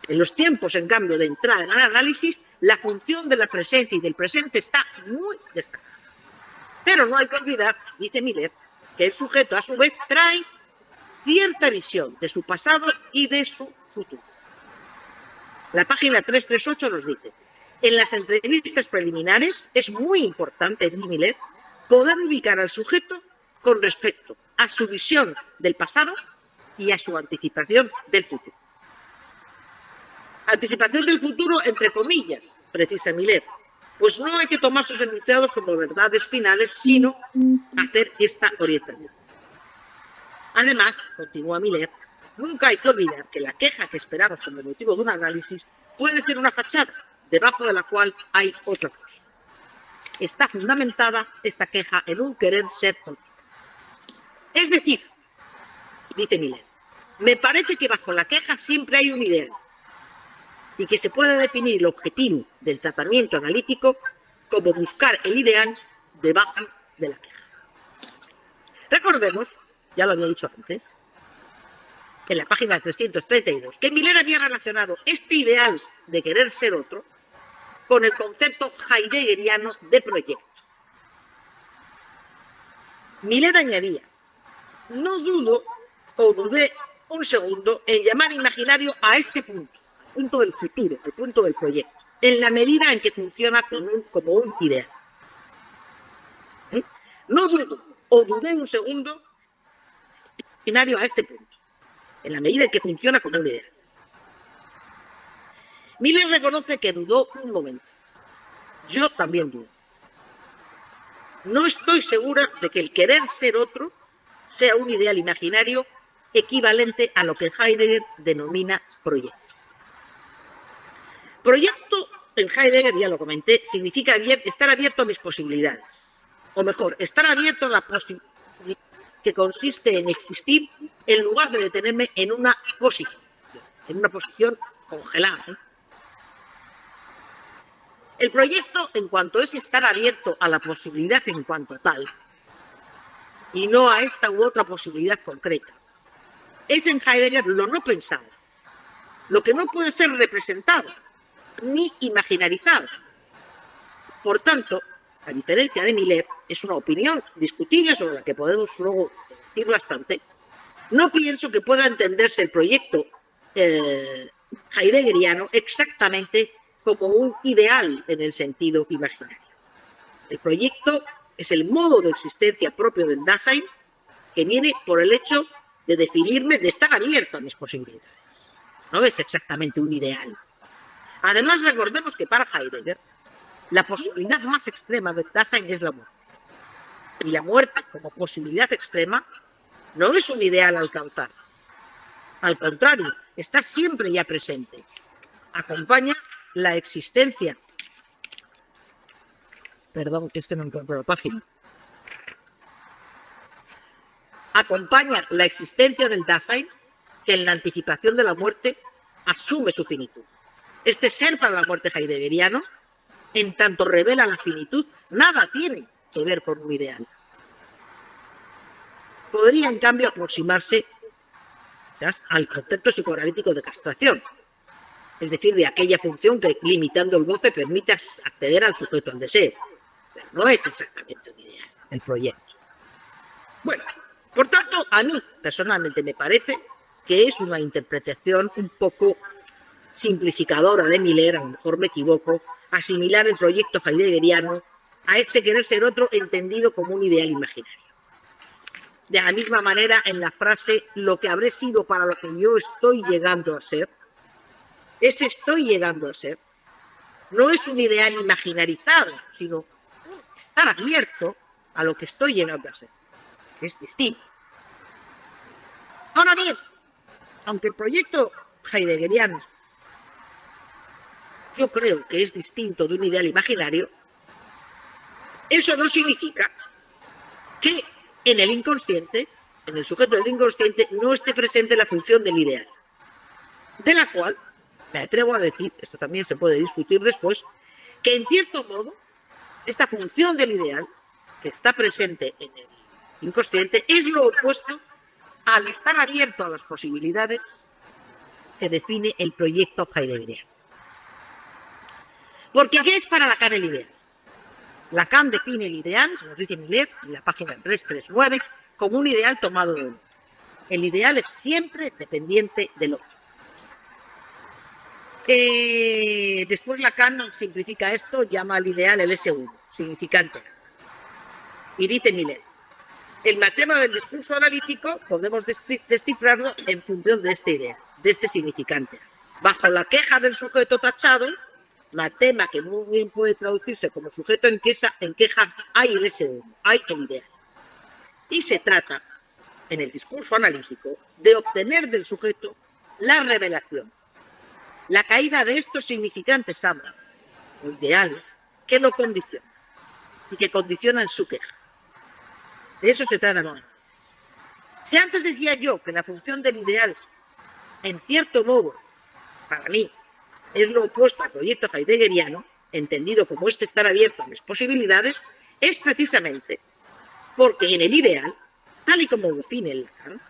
En los tiempos, en cambio, de entrada en el análisis, la función de la presencia y del presente está muy destacada. Pero no hay que olvidar, dice Miller, que el sujeto a su vez trae cierta visión de su pasado y de su futuro. La página 338 nos dice: en las entrevistas preliminares es muy importante, dice Miller, poder ubicar al sujeto con respecto a su visión del pasado y a su anticipación del futuro. Anticipación del futuro, entre comillas, precisa Miller, pues no hay que tomar sus enunciados como verdades finales, sino hacer esta orientación. Además, continúa Miller, nunca hay que olvidar que la queja que esperamos como motivo de un análisis puede ser una fachada, debajo de la cual hay otra cosa. Está fundamentada esta queja en un querer ser otro. Es decir, dice Miller, me parece que bajo la queja siempre hay un ideal y que se puede definir el objetivo del tratamiento analítico como buscar el ideal debajo de la queja. Recordemos, ya lo había dicho antes, en la página 332, que Miller había relacionado este ideal de querer ser otro con el concepto heideggeriano de proyecto. Miller añadía: no dudo o dudé un segundo en llamar imaginario a este punto, el punto del futuro, el punto del proyecto, en la medida en que funciona como un ideal. No dudo o dudé un segundo imaginario a este punto, en la medida en que funciona como un ideal. Miller reconoce que dudó un momento. Yo también dudo. No estoy segura de que el querer ser otro sea un ideal imaginario equivalente a lo que Heidegger denomina proyecto. Proyecto, en Heidegger, ya lo comenté, significa estar abierto a mis posibilidades. O mejor, estar abierto a la posibilidad que consiste en existir en lugar de detenerme en una posición congelada. El proyecto, en cuanto es estar abierto a la posibilidad en cuanto a tal, y no a esta u otra posibilidad concreta, es en Heidegger lo no pensado, lo que no puede ser representado ni imaginarizado. Por tanto, a diferencia de Miller, es una opinión discutible sobre la que podemos luego decir bastante. No pienso que pueda entenderse el proyecto heideggeriano exactamente como un ideal en el sentido imaginario. El proyecto es el modo de existencia propio del Dasein que viene por el hecho de definirme, de estar abierto a mis posibilidades. No es exactamente un ideal. Además, recordemos que para Heidegger, la posibilidad más extrema del Dasein es la muerte. Y la muerte como posibilidad extrema no es un ideal a alcanzar. Al contrario, está siempre ya presente. Acompaña la existencia. Perdón, que no encuentro la página. acompañan la existencia del Dasein, que en la anticipación de la muerte asume su finitud. Este ser para la muerte heideggeriano, en tanto revela la finitud, nada tiene que ver con un ideal. Podría, en cambio, aproximarse al concepto psicoanalítico de castración, es decir, de aquella función que, limitando el goce, permite acceder al sujeto al deseo. Pero no es exactamente un ideal, el proyecto. Bueno, por tanto, a mí personalmente me parece que es una interpretación un poco simplificadora de Miller, a lo mejor me equivoco, asimilar el proyecto heideggeriano a este querer ser otro entendido como un ideal imaginario. De la misma manera, en la frase lo que habré sido para lo que yo estoy llegando a ser, ese estoy llegando a ser, no es un ideal imaginarizado, sino estar abierto a lo que estoy llegando a ser. Es distinto. Ahora bien, aunque el proyecto heideggeriano yo creo que es distinto de un ideal imaginario, eso no significa que en el inconsciente, en el sujeto del inconsciente, no esté presente la función del ideal, de la cual me atrevo a decir, esto también se puede discutir después, que en cierto modo esta función del ideal que está presente en el inconsciente es lo opuesto al estar abierto a las posibilidades que define el proyecto heideggeriano. Porque ¿qué es para Lacan el ideal? Lacan define el ideal, nos dice Miller en la página 339, como un ideal tomado de uno. El ideal es siempre dependiente del otro. Después Lacan simplifica esto, llama al ideal el S1, significante. Y dice Miller, el matema del discurso analítico podemos descifrarlo en función de este ideal, de este significante. Bajo la queja del sujeto tachado, matema que muy bien puede traducirse como sujeto en queja hay el S1, hay el ideal. Y se trata, en el discurso analítico, de obtener del sujeto la revelación, la caída de estos significantes ambos, o ideales, que lo condicionan y que condicionan su queja. De eso se trata, ¿no? Si antes decía yo que la función del ideal, en cierto modo, para mí, es lo opuesto al proyecto heideggeriano, entendido como este estar abierto a las posibilidades, es precisamente porque en el ideal, tal y como define el Lacan,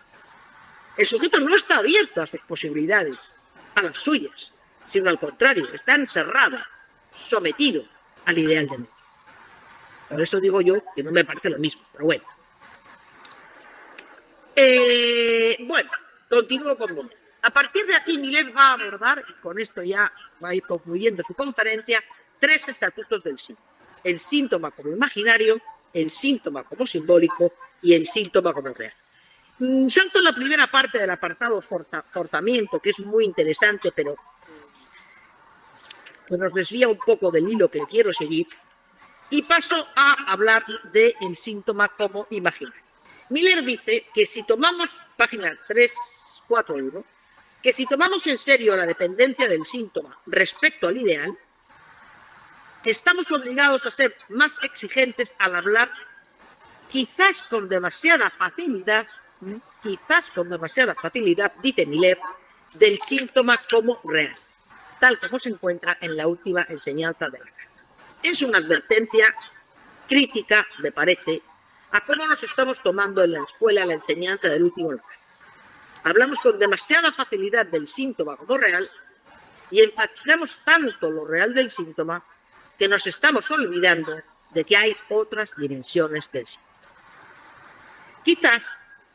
el sujeto no está abierto a sus posibilidades, a las suyas, sino al contrario, está encerrado, sometido al ideal de Dios. Por eso digo yo que no me parece lo mismo, pero bueno. Bueno, continúo con Miller. A partir de aquí, Miller va a abordar, y con esto ya va a ir concluyendo su conferencia, 3 estatutos del síntoma. El síntoma como imaginario, el síntoma como simbólico y el síntoma como real. Salto la primera parte del apartado forzamiento, que es muy interesante, pero que nos desvía un poco del hilo que quiero seguir, y paso a hablar del síntoma como imaginario. Miller dice que si tomamos, página 341, que si tomamos en serio la dependencia del síntoma respecto al ideal, estamos obligados a ser más exigentes al hablar, quizás con demasiada facilidad, dice Miller, del síntoma como real, tal como se encuentra en la última enseñanza de Lacan. Es una advertencia crítica, me parece, a cómo nos estamos tomando en la escuela la enseñanza del último Lacan. Hablamos con demasiada facilidad del síntoma como real y enfatizamos tanto lo real del síntoma que nos estamos olvidando de que hay otras dimensiones del síntoma. Quizás,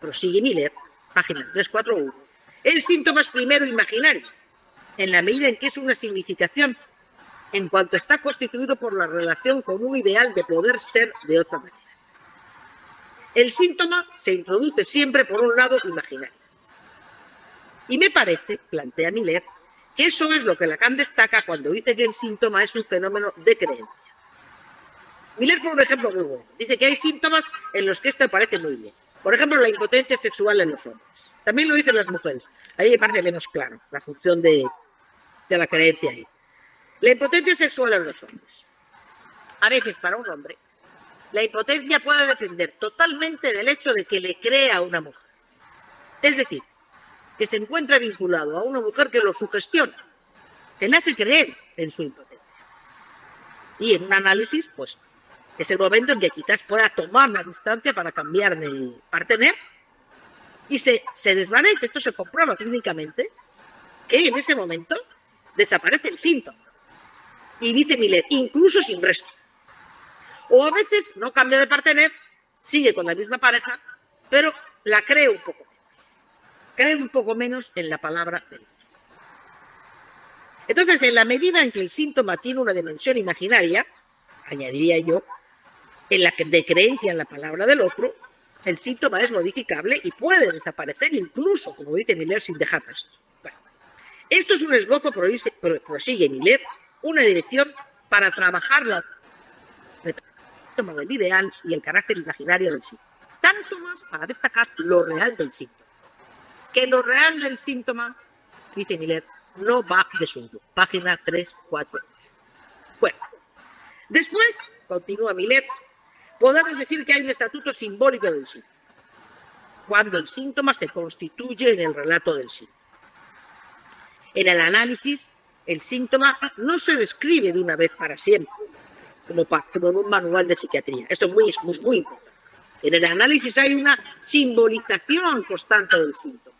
prosigue Miller, página 341, el síntoma es primero imaginario, en la medida en que es una significación, en cuanto está constituido por la relación con un ideal de poder ser de otra manera. El síntoma se introduce siempre por un lado imaginario. Y me parece, plantea Miller, que eso es lo que Lacan destaca cuando dice que el síntoma es un fenómeno de creencia. Miller pone un ejemplo muy bueno. Dice que hay síntomas en los que este parece muy bien. Por ejemplo, la impotencia sexual en los hombres. También lo dicen las mujeres. Ahí me parece menos claro la función de la creencia ahí. La impotencia sexual en los hombres. A veces para un hombre la impotencia puede depender totalmente del hecho de que le crea a una mujer. Es decir, que se encuentra vinculado a una mujer que lo sugestiona, que le hace creer en su impotencia. Y en un análisis, pues, es el momento en que quizás pueda tomar la distancia para cambiar de partener y se desvanece. Esto se comprueba clínicamente, que en ese momento desaparece el síntoma. Y dice Miller, incluso sin resto. O a veces no cambia de partener, sigue con la misma pareja, pero la cree un poco menos. Cree un poco menos en la palabra del otro. Entonces, en la medida en que el síntoma tiene una dimensión imaginaria, añadiría yo, en la que de creencia en la palabra del otro, el síntoma es modificable y puede desaparecer incluso, como dice Miller, sin dejar resto. Bueno, esto es un esbozo, prosigue Miller, una dirección para trabajar el síntoma del ideal y el carácter imaginario del síntoma. Tanto más para destacar lo real del síntoma. Que lo real del síntoma, dice Miller, no va de suyo. Página 3, 4. Bueno, después, continúa Miller, podemos decir que hay un estatuto simbólico del síntoma, cuando el síntoma se constituye en el relato del síntoma. En el análisis, el síntoma no se describe de una vez para siempre, como en un manual de psiquiatría. Esto es muy importante. En el análisis hay una simbolización constante del síntoma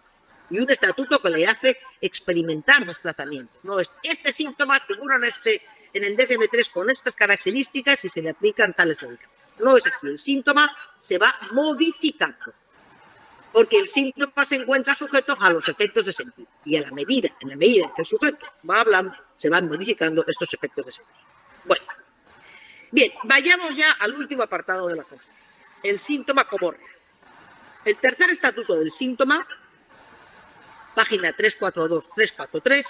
y un estatuto que le hace experimentar desplazamientos. No es este síntoma figura en el DSM-3 con estas características y se le aplican tales medicamentos. No es así. El síntoma se va modificando, porque el síntoma se encuentra sujeto a los efectos de sentido. Y en la medida que el sujeto va hablando, se van modificando estos efectos de sentido. Bueno, bien, vayamos ya al último apartado de la cosa. El síntoma como real. El tercer estatuto del síntoma, página 342, 343,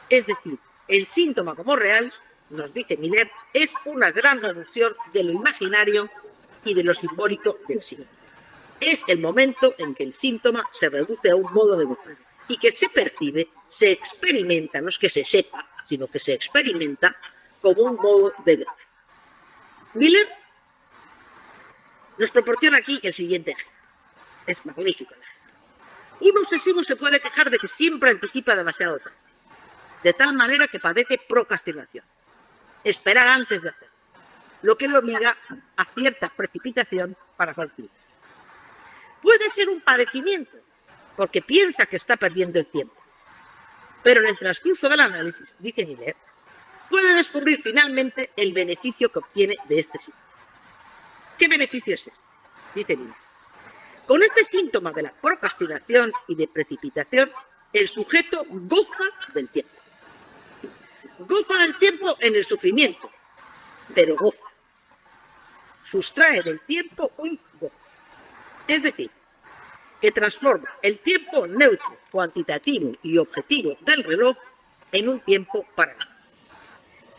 es decir, el síntoma como real, nos dice Miller, es una gran reducción de lo imaginario y de lo simbólico del síntoma. Es el momento en que el síntoma se reduce a un modo de gozar y que se percibe, se experimenta, no es que se sepa, sino que se experimenta como un modo de gozar. Miller nos proporciona aquí el siguiente ejemplo. Es magnífico el ejemplo. Un obsesivo se puede quejar de que siempre anticipa demasiado tarde, de tal manera que padece procrastinación, esperar antes de hacerlo, lo que le obliga a cierta precipitación para cumplir. Puede ser un padecimiento, porque piensa que está perdiendo el tiempo, pero en el transcurso del análisis, dice Miller, puede descubrir finalmente el beneficio que obtiene de este síntoma. ¿Qué beneficio es este? Dice Miller. Con este síntoma de la procrastinación y de precipitación, el sujeto goza del tiempo. Goza del tiempo en el sufrimiento, pero goza. Sustrae del tiempo un gozo. Es decir, que transforma el tiempo neutro, cuantitativo y objetivo del reloj en un tiempo paralelo.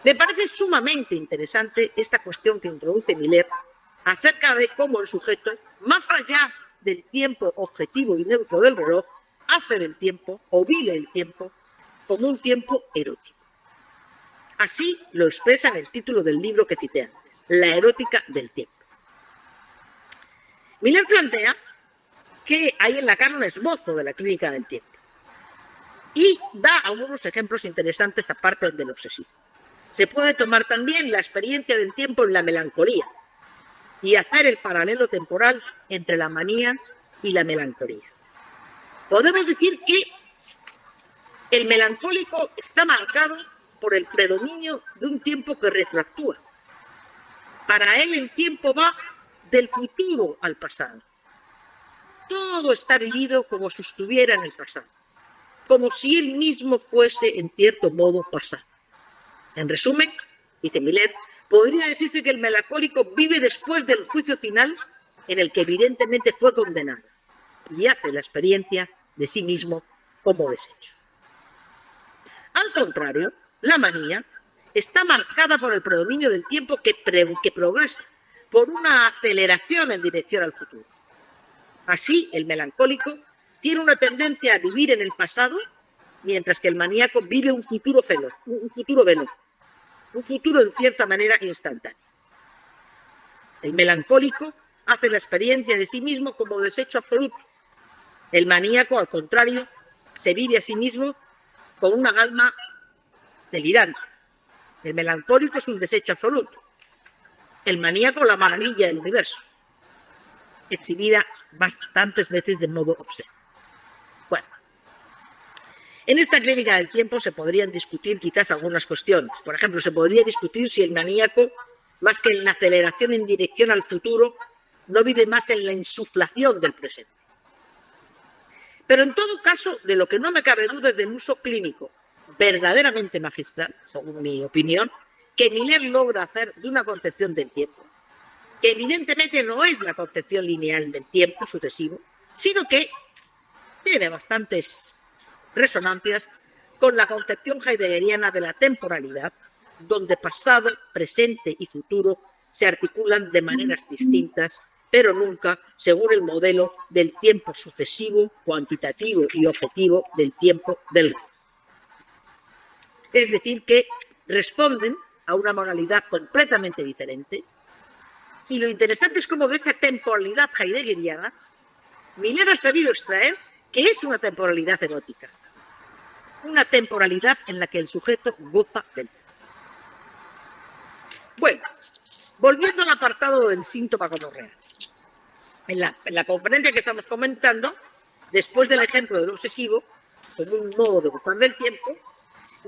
Me parece sumamente interesante esta cuestión que introduce Miller acerca de cómo el sujeto, más allá del tiempo objetivo y neutro del reloj, hace del tiempo o vive el tiempo como un tiempo erótico. Así lo expresa en el título del libro que cité antes, La erótica del tiempo. Miller plantea que hay en Lacan un esbozo de la clínica del tiempo y da algunos ejemplos interesantes aparte del obsesivo. Se puede tomar también la experiencia del tiempo en la melancolía y hacer el paralelo temporal entre la manía y la melancolía. Podemos decir que el melancólico está marcado por el predominio de un tiempo que retroactúa. Para él el tiempo va del futuro al pasado. Todo está vivido como si estuviera en el pasado, como si él mismo fuese en cierto modo pasado. En resumen, dice Miller, podría decirse que el melancólico vive después del juicio final en el que evidentemente fue condenado y hace la experiencia de sí mismo como deshecho. Al contrario, la manía está marcada por el predominio del tiempo que progresa, por una aceleración en dirección al futuro. Así, el melancólico tiene una tendencia a vivir en el pasado, mientras que el maníaco vive un futuro veloz, un futuro en cierta manera instantáneo. El melancólico hace la experiencia de sí mismo como desecho absoluto. El maníaco, al contrario, se vive a sí mismo con una alma delirante. El melancólico es un desecho absoluto. El maníaco, la maravilla del universo, exhibida bastantes veces de modo obsceno. Bueno, en esta clínica del tiempo se podrían discutir quizás algunas cuestiones. Por ejemplo, se podría discutir si el maníaco, más que en la aceleración en dirección al futuro, no vive más en la insuflación del presente. Pero en todo caso, de lo que no me cabe duda es del uso clínico verdaderamente magistral, según mi opinión, que Miller logra hacer de una concepción del tiempo, que evidentemente no es la concepción lineal del tiempo sucesivo, sino que tiene bastantes resonancias con la concepción heideggeriana de la temporalidad, donde pasado, presente y futuro se articulan de maneras distintas, pero nunca según el modelo del tiempo sucesivo, cuantitativo y objetivo del tiempo del gozo. Es decir, que responden a una moralidad completamente diferente. Y lo interesante es cómo de esa temporalidad heideggeriana Miller ha sabido extraer que es una temporalidad erótica, una temporalidad en la que el sujeto goza del tiempo. Bueno, volviendo al apartado del síntoma gonorrea. En la conferencia que estamos comentando, después del ejemplo del obsesivo, como un modo de gozar del tiempo,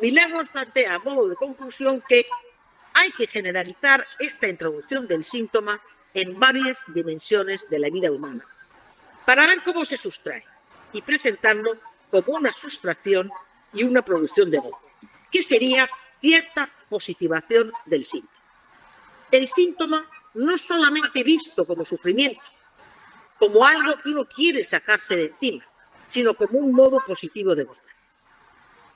Miller nos plantea a modo de conclusión que hay que generalizar esta introducción del síntoma en varias dimensiones de la vida humana, para ver cómo se sustrae y presentarlo como una sustracción y una producción de gozo, que sería cierta positivación del síntoma. El síntoma no es solamente visto como sufrimiento, como algo que uno quiere sacarse de encima, sino como un modo positivo de gozar.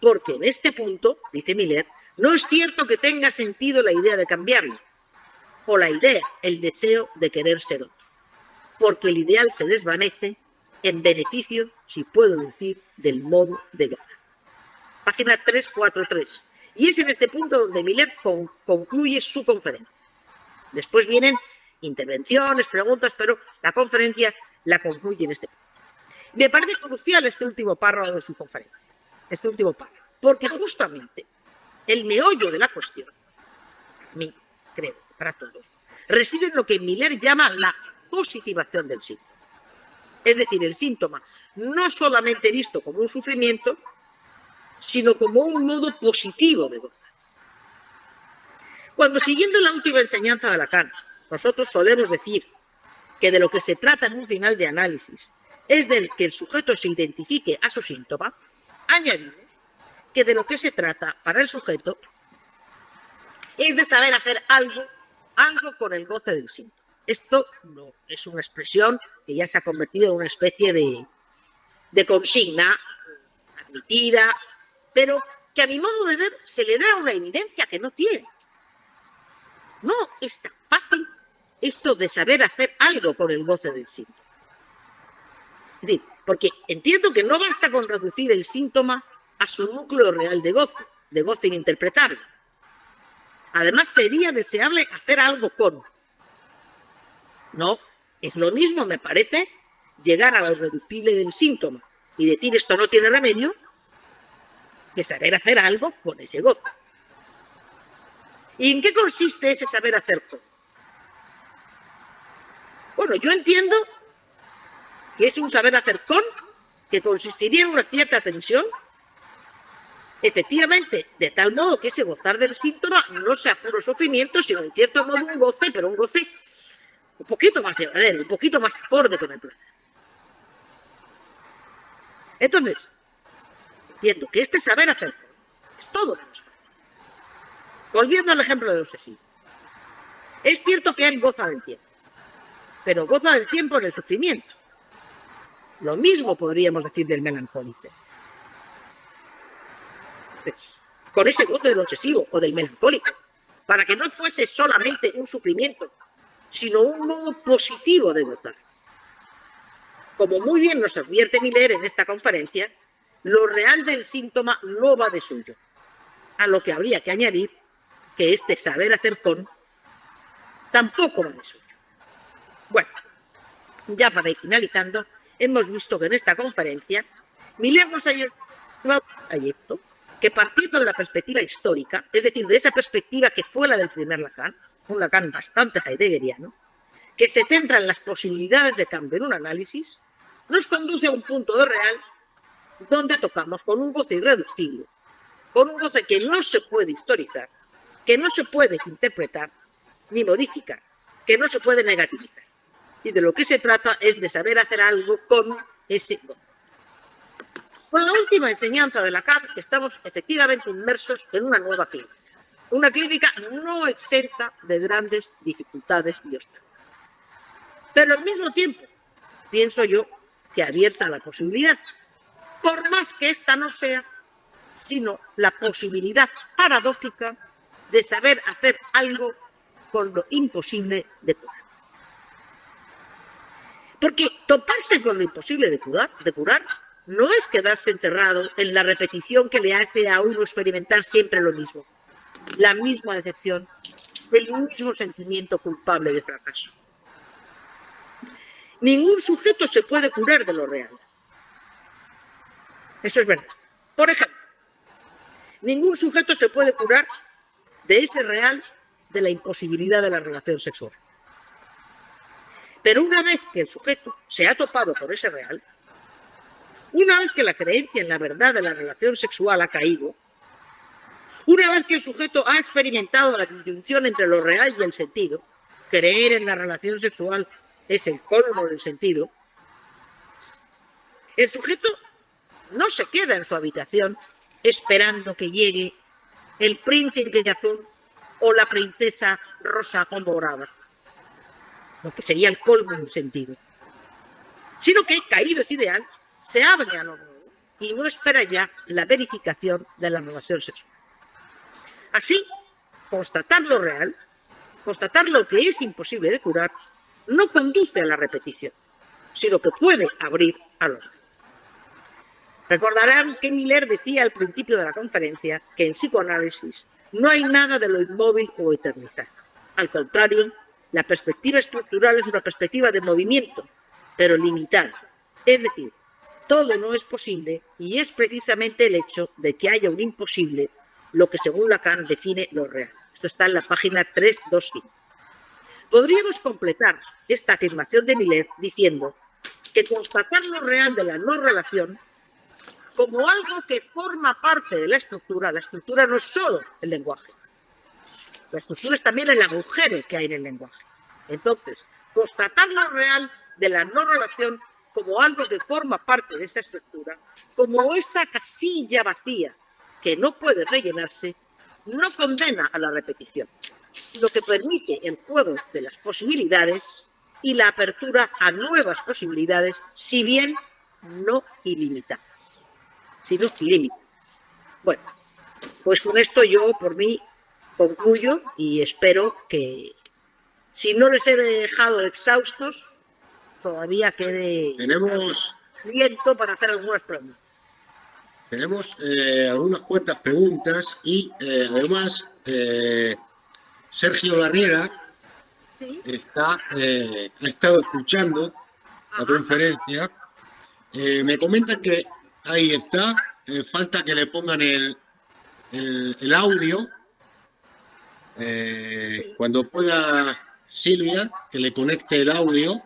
Porque en este punto, dice Miller, no es cierto que tenga sentido la idea de cambiarlo, o la idea, el deseo de querer ser otro, porque el ideal se desvanece en beneficio, si puedo decir, del modo de gozar. Página 343. Y es en este punto donde Miller concluye su conferencia. Después vienen intervenciones, preguntas, pero la conferencia la concluye en este punto. Me parece crucial este último párrafo de su conferencia, porque justamente el meollo de la cuestión, a mí, creo, para todos, reside en lo que Miller llama la positivación del síntoma. Es decir, el síntoma no solamente visto como un sufrimiento, sino como un modo positivo de gozar. Cuando, siguiendo la última enseñanza de Lacan, nosotros solemos decir que de lo que se trata en un final de análisis es de que el sujeto se identifique a su síntoma, añadimos que de lo que se trata para el sujeto es de saber hacer algo con el goce del síntoma. Esto no es una expresión que ya se ha convertido en una especie de consigna admitida, pero que a mi modo de ver se le da una evidencia que no tiene. No es tan fácil esto de saber hacer algo con el goce del síntoma. Es decir, porque entiendo que no basta con reducir el síntoma a su núcleo real de goce ininterpretable. Además, sería deseable hacer algo con. No, es lo mismo, me parece, llegar a lo irreductible del síntoma y decir esto no tiene remedio, que saber hacer algo con ese gozo. ¿Y en qué consiste ese saber hacer con? Bueno, yo entiendo que es un saber hacer con que consistiría en una cierta tensión, efectivamente, de tal modo que ese gozar del síntoma no sea puro sufrimiento, sino en cierto modo un goce, pero un goce un poquito más llevadero, un poquito más acorde con el placer. Entonces, entiendo que este saber hacer es todo lo que nos falta. Volviendo al ejemplo del obsesivo. Es cierto que él goza del tiempo, pero goza del tiempo en el sufrimiento. Lo mismo podríamos decir del melancólico. Con ese goce del obsesivo o del melancólico, para que no fuese solamente un sufrimiento, sino un modo positivo de gozar. Como muy bien nos advierte Miller en esta conferencia, lo real del síntoma no va de suyo, a lo que habría que añadir que este saber hacer con tampoco va de suyo. Bueno, ya para ir finalizando, hemos visto que en esta conferencia Miller nos ha llevado un trayecto que, partiendo de la perspectiva histórica, es decir, de esa perspectiva que fue la del primer Lacan, un Lacan bastante heideggeriano, que se centra en las posibilidades de cambio en un análisis, nos conduce a un punto de real donde tocamos con un goce irreductible, con un goce que no se puede historizar, que no se puede interpretar ni modificar, que no se puede negativizar. Y de lo que se trata es de saber hacer algo con ese goce. Con la última enseñanza de Lacan, estamos efectivamente inmersos en una nueva clínica. Una clínica no exenta de grandes dificultades y obstáculos. Pero al mismo tiempo, pienso yo, que abierta a la posibilidad, por más que esta no sea, sino la posibilidad paradójica de saber hacer algo con lo imposible de curar. Porque toparse con lo imposible de curar no es quedarse enterrado en la repetición que le hace a uno experimentar siempre lo mismo, la misma decepción, el mismo sentimiento culpable de fracaso. Ningún sujeto se puede curar de lo real. Eso es verdad. Por ejemplo, ningún sujeto se puede curar de ese real de la imposibilidad de la relación sexual. Pero una vez que el sujeto se ha topado por ese real, una vez que la creencia en la verdad de la relación sexual ha caído, una vez que el sujeto ha experimentado la distinción entre lo real y el sentido, creer en la relación sexual es el colmo del sentido, el sujeto no se queda en su habitación esperando que llegue el príncipe azul o la princesa rosa o morada, lo que sería el colmo del sentido, sino que, caído ese ideal, se abre a lo nuevo y no espera ya la verificación de la relación sexual. Así, constatar lo real, constatar lo que es imposible de curar, no conduce a la repetición, sino que puede abrir a lo nuevo. Recordarán que Miller decía al principio de la conferencia que en psicoanálisis no hay nada de lo inmóvil o eternizado. Al contrario, la perspectiva estructural es una perspectiva de movimiento, pero limitada. Es decir, todo no es posible y es precisamente el hecho de que haya un imposible lo que según Lacan define lo real. Esto está en la página 325. Podríamos completar esta afirmación de Miller diciendo que constatar lo real de la no relación como algo que forma parte de la estructura no es solo el lenguaje. La estructura es también el agujero que hay en el lenguaje. Entonces, constatar lo real de la no relación como algo que forma parte de esa estructura, como esa casilla vacía que no puede rellenarse, no condena a la repetición, lo que permite el juego de las posibilidades y la apertura a nuevas posibilidades, si bien no ilimitadas, sino sin límite. Bueno, pues con esto yo, por mí, concluyo y espero que, si no les he dejado exhaustos, todavía quede viento para hacer algunas preguntas. Tenemos algunas cuantas preguntas y además Sergio Larriera ¿sí? Ha estado escuchando la conferencia. Me comenta que ahí está, falta que le pongan el audio. Sí. Cuando pueda Silvia, que le conecte el audio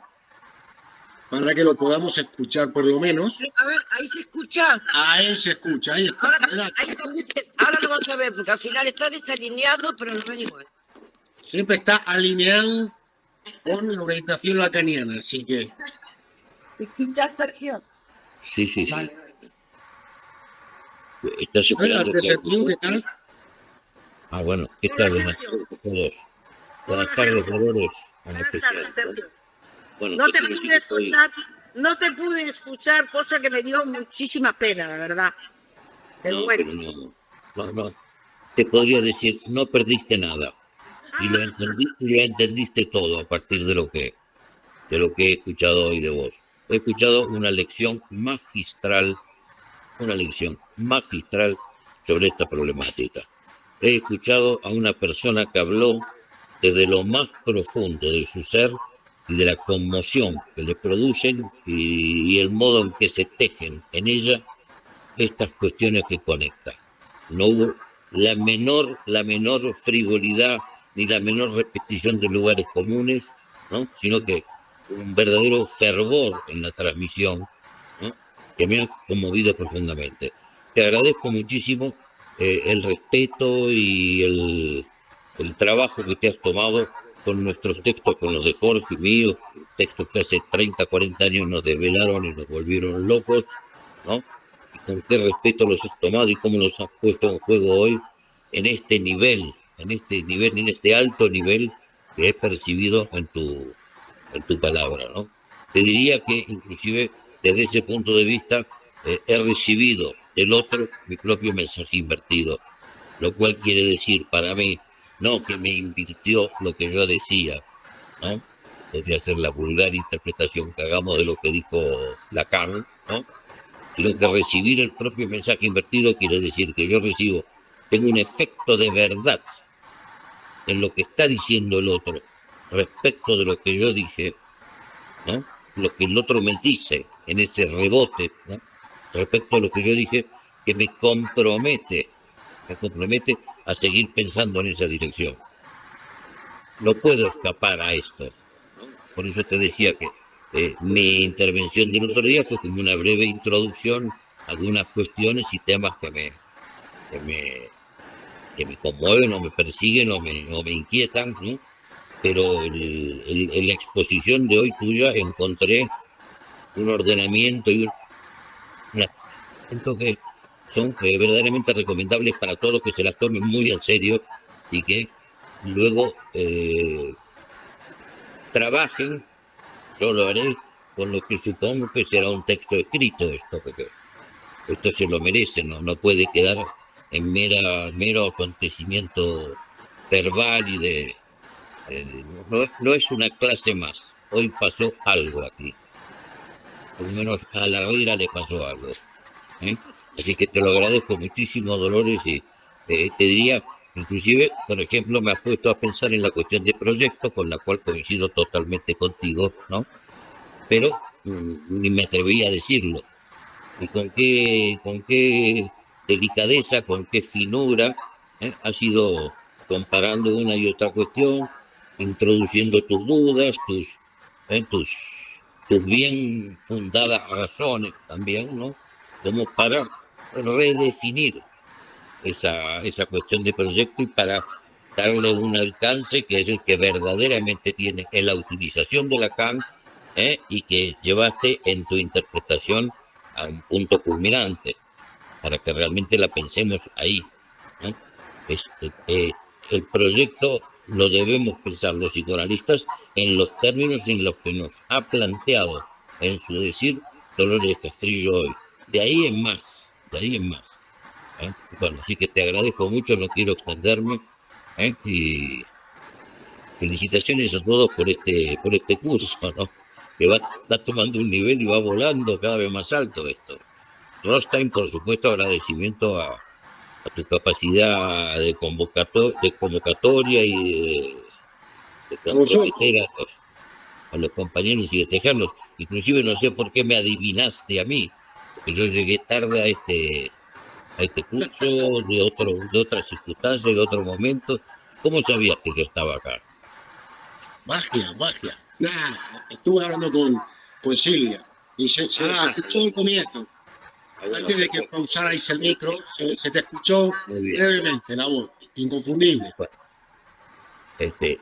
para que lo podamos escuchar por lo menos. A ver, ahí se escucha. Ahí se escucha, ahí está. Ahora lo vas a ver, porque al final está desalineado, pero no es igual. Siempre está alineado con la orientación lacaniana, así que... ¿Me escuchas, Sergio? Sí. Vale. ¿Estás esperando? ¿Qué tal? Ah, bueno, ¿qué tal? Buenas tardes a todos. Buenas tardes, Dolores. Buenas tardes, Sergio. Bueno, no te pude escuchar, cosa que me dio muchísima pena, la verdad. Pero bueno. No. Te podría decir, no perdiste nada. Y lo entendiste todo a partir de lo que he escuchado hoy de vos. He escuchado una lección magistral sobre esta problemática. He escuchado a una persona que habló desde lo más profundo de su ser y de la conmoción que le producen y el modo en que se tejen en ella estas cuestiones que conectan. No hubo la menor frivolidad ni la menor repetición de lugares comunes, ¿no? Sino que un verdadero fervor en la transmisión, ¿no? Que me ha conmovido profundamente. Te agradezco muchísimo el respeto y el trabajo que te has tomado con nuestros textos, con los de Jorge y míos, textos que hace 30, 40 años nos desvelaron y nos volvieron locos, ¿no? Y con qué respeto los has tomado y cómo los has puesto en juego hoy en este nivel, en este alto nivel que he percibido en tu palabra, ¿no? Te diría que inclusive desde ese punto de vista he recibido del otro mi propio mensaje invertido, lo cual quiere decir para mí no que me invirtió lo que yo decía, ¿no? Podría ser la vulgar interpretación que hagamos de lo que dijo Lacan, ¿no? Sino que recibir el propio mensaje invertido quiere decir que yo tengo un efecto de verdad en lo que está diciendo el otro respecto de lo que yo dije, ¿no? Lo que el otro me dice en ese rebote, ¿no? Respecto a lo que yo dije, que me compromete a seguir pensando en esa dirección. No puedo escapar a esto, ¿no? Por eso te decía que mi intervención del otro día fue como una breve introducción a algunas cuestiones y temas que me conmueven o me persiguen o me inquietan, ¿no? Pero en la exposición de hoy tuya encontré un ordenamiento y un aspecto que son verdaderamente recomendables para todos, que se las tomen muy en serio y que luego trabajen. Yo lo haré con lo que supongo que será un texto escrito esto, porque esto se lo merece, no puede quedar en mero acontecimiento verbal y no es una clase más. Hoy pasó algo aquí. Por lo menos a la Herrera le pasó algo. ¿Eh? Así que te lo agradezco muchísimo, Dolores, y te diría, inclusive, por ejemplo, me has puesto a pensar en la cuestión de proyecto, con la cual coincido totalmente contigo, ¿no? Pero ni me atreví a decirlo. Y con qué delicadeza, con qué finura, has ido comparando una y otra cuestión, introduciendo tus dudas, tus bien fundadas razones también, ¿no? Como para redefinir esa cuestión de proyecto y para darle un alcance que es el que verdaderamente tiene en la utilización de Lacan, y que llevaste en tu interpretación a un punto culminante, para que realmente la pensemos ahí, ¿no? El proyecto lo debemos pensar los psicoanalistas en los términos en los que nos ha planteado en su decir Dolores Castrillo hoy. De ahí en más, de ahí en más. Bueno, así que te agradezco mucho, no quiero extenderme, y felicitaciones a todos por este curso, ¿no? Que está tomando un nivel y va volando cada vez más alto esto. Rostein, por supuesto, agradecimiento a tu capacidad de convocatoria y de comprometer a los compañeros y de tejerlos. Inclusive no sé por qué me adivinaste a mí, porque yo llegué tarde a este curso, de otras circunstancias, de otro momento. ¿Cómo sabías que yo estaba acá? Magia. Nah, estuve hablando con Silvia y se escuchó el comienzo. Antes de que pausarais el micro, se te escuchó brevemente la voz, inconfundible. Bueno,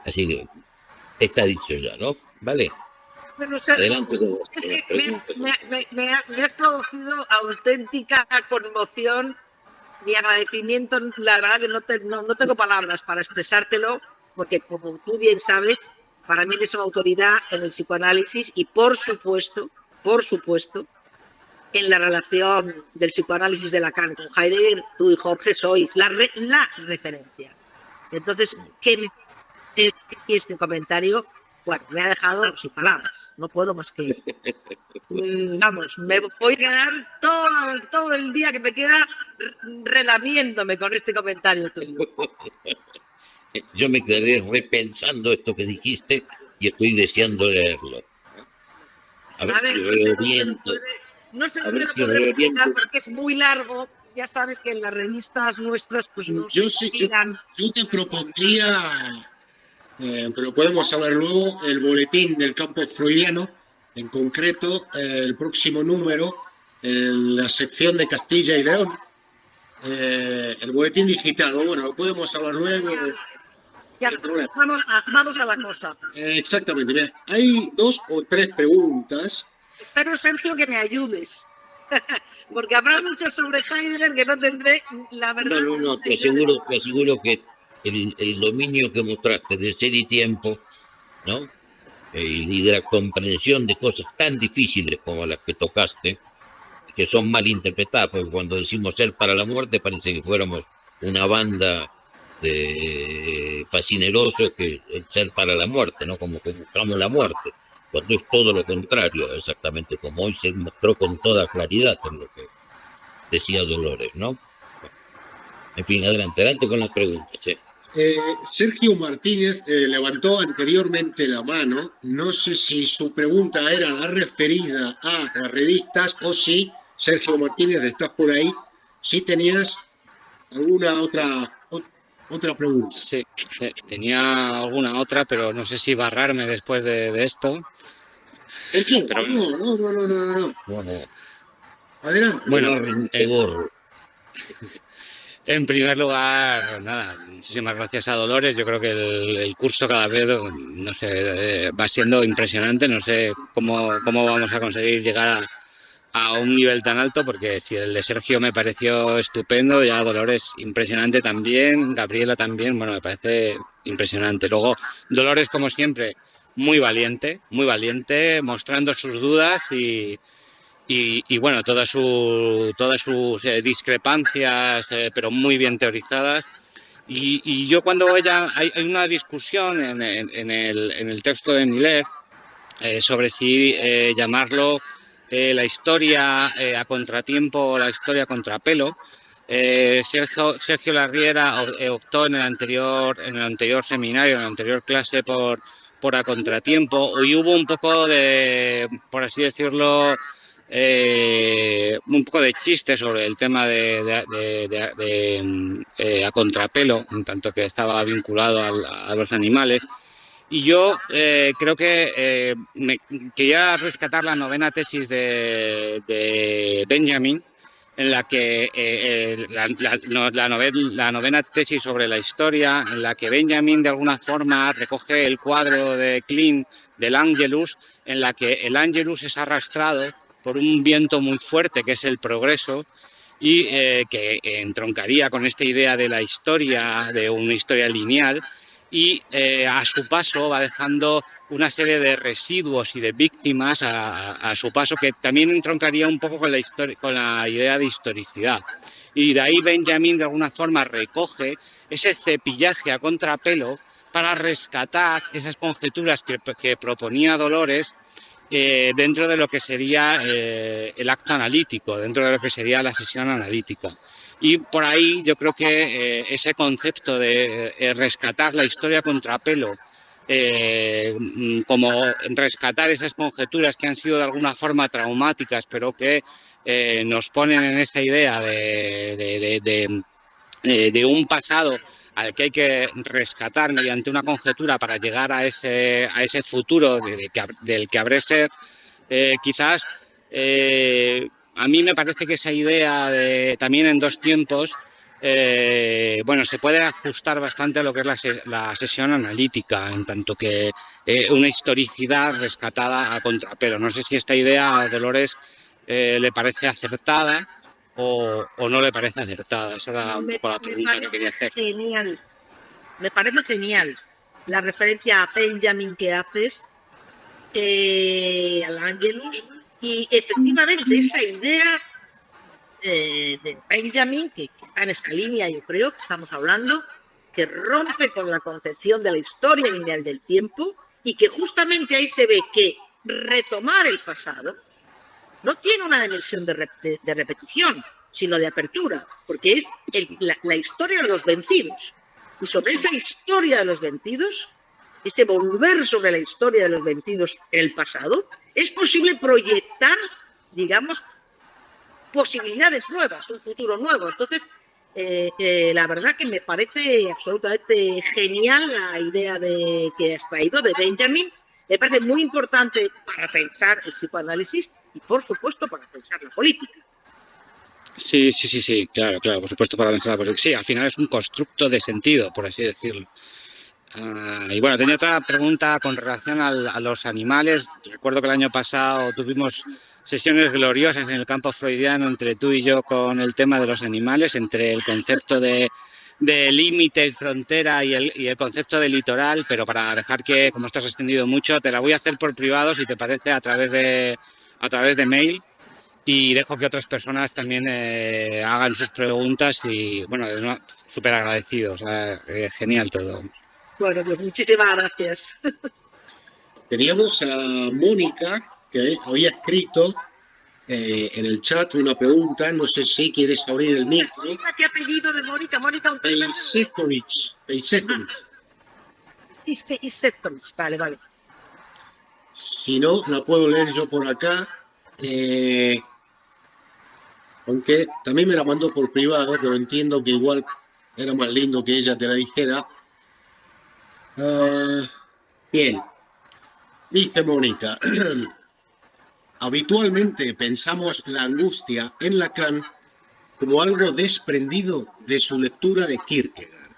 así que está dicho ya, ¿no? Vale. Pero, o sea, adelante. Es que me has producido auténtica conmoción, mi agradecimiento. La verdad que no tengo palabras para expresártelo, porque como tú bien sabes, para mí eres una autoridad en el psicoanálisis y por supuesto, en la relación del psicoanálisis de Lacan con Heidegger, tú y Jorge sois la referencia. Entonces, este comentario, bueno, me ha dejado sin palabras. No puedo más que... Vamos, me voy a quedar todo el día que me queda relamiéndome con este comentario tuyo. Yo me quedaré repensando esto que dijiste y estoy deseando leerlo. A ver si reoriento. No se lo puede publicar porque es muy largo. Ya sabes que en las revistas nuestras pues no yo te propondría, pero podemos hablar luego, el boletín del campo freudiano, en concreto el próximo número, en la sección de Castilla y León, el boletín digital. Bueno, lo podemos hablar luego. Ya, vamos a la cosa. Exactamente. Mira, hay 2 o 3 preguntas. Espero, Sergio, que me ayudes. Porque habrá muchas sobre Heidegger que no tendré la verdad. No, te aseguro que el dominio que mostraste de ser y tiempo, ¿no? Y de la comprensión de cosas tan difíciles como las que tocaste, que son mal interpretadas, porque cuando decimos ser para la muerte parece que fuéramos una banda de fascinerosos que el ser para la muerte, ¿no? Como que buscamos la muerte, cuando es todo lo contrario, exactamente como hoy se mostró con toda claridad en lo que decía Dolores, ¿no? En fin, adelante con las preguntas. Sergio Martínez levantó anteriormente la mano. No sé si su pregunta era la referida a las revistas o si, Sergio Martínez, estás por ahí, si tenías alguna otra pregunta. Sí, tenía alguna otra, pero no sé si barrarme después de esto. Pero... No. Bueno, adelante. Bueno, en primer lugar, nada, muchísimas gracias a Dolores. Yo creo que el curso cada vez, no sé, va siendo impresionante. No sé cómo vamos a conseguir llegar a un nivel tan alto, porque si el de Sergio me pareció estupendo, ya Dolores impresionante también, Gabriela también, bueno, me parece impresionante. Luego, Dolores, como siempre, muy valiente, mostrando sus dudas y bueno, todas sus discrepancias, pero muy bien teorizadas. Y yo cuando hay una discusión en el texto de Miller sobre si llamarlo la historia a contratiempo o la historia a contrapelo. Sergio Larriera optó en el anterior seminario, en la anterior clase por a contratiempo, y hubo un poco de, por así decirlo, un poco de chiste sobre el tema de a contrapelo, en tanto que estaba vinculado a los animales. Y yo creo que me quería rescatar la novena tesis de Benjamin, en la que la novena tesis sobre la historia, en la que Benjamin de alguna forma recoge el cuadro de Klein del Angelus, en la que el Angelus es arrastrado por un viento muy fuerte que es el progreso, y que entroncaría con esta idea de la historia, de una historia lineal, y a su paso va dejando una serie de residuos y de víctimas a su paso, que también entroncaría un poco con la idea de historicidad. Y de ahí Benjamin de alguna forma recoge ese cepillaje a contrapelo para rescatar esas conjeturas que proponía Dolores dentro de lo que sería el acto analítico, dentro de lo que sería la sesión analítica. Y por ahí yo creo que ese concepto de rescatar la historia a contrapelo, como rescatar esas conjeturas que han sido de alguna forma traumáticas, pero que nos ponen en esa idea de un pasado al que hay que rescatar mediante una conjetura para llegar a ese futuro del que habré ser, quizás a mí me parece que esa idea de también en dos tiempos, bueno, se puede ajustar bastante a lo que es la sesión analítica, en tanto que una historicidad rescatada a contrapelo. No sé si esta idea a Dolores le parece acertada o no le parece acertada. Esa era un poco la pregunta que quería hacer. Genial. Me parece genial la referencia a Benjamin que haces, al Angelus, y efectivamente esa idea de Benjamin, que está en esta línea, yo creo que estamos hablando, que rompe con la concepción de la historia lineal del tiempo, y que justamente ahí se ve que retomar el pasado no tiene una dimensión de repetición, sino de apertura, porque es la historia de los vencidos. Y sobre esa historia de los vencidos ese volver sobre la historia de los vencidos en el pasado, es posible proyectar, digamos, posibilidades nuevas, un futuro nuevo. Entonces, la verdad que me parece absolutamente genial la idea que has traído de Benjamin. Me parece muy importante para pensar el psicoanálisis y, por supuesto, para pensar la política. Sí, claro, por supuesto, para pensar la política. Sí, al final es un constructo de sentido, por así decirlo. Y bueno, tenía otra pregunta con relación a los animales. Recuerdo que el año pasado tuvimos sesiones gloriosas en el campo freudiano entre tú y yo con el tema de los animales, entre el concepto de límite, frontera y el concepto de litoral, pero para dejar que, como estás extendido mucho, te la voy a hacer por privado, si te parece, a través de mail, y dejo que otras personas también hagan sus preguntas y, bueno, súper agradecidos, genial todo. Bueno, pues muchísimas gracias. Teníamos a Mónica, que había escrito en el chat una pregunta, no sé si quieres abrir el micro. ¿Qué apellido de Mónica? Mónica Peisekovic. Vale. Si no, la puedo leer yo por acá. Aunque también me la mandó por privado, pero entiendo que igual era más lindo que ella te la dijera. Bien. Dice Mónica. Habitualmente pensamos la angustia en Lacan como algo desprendido de su lectura de Kierkegaard.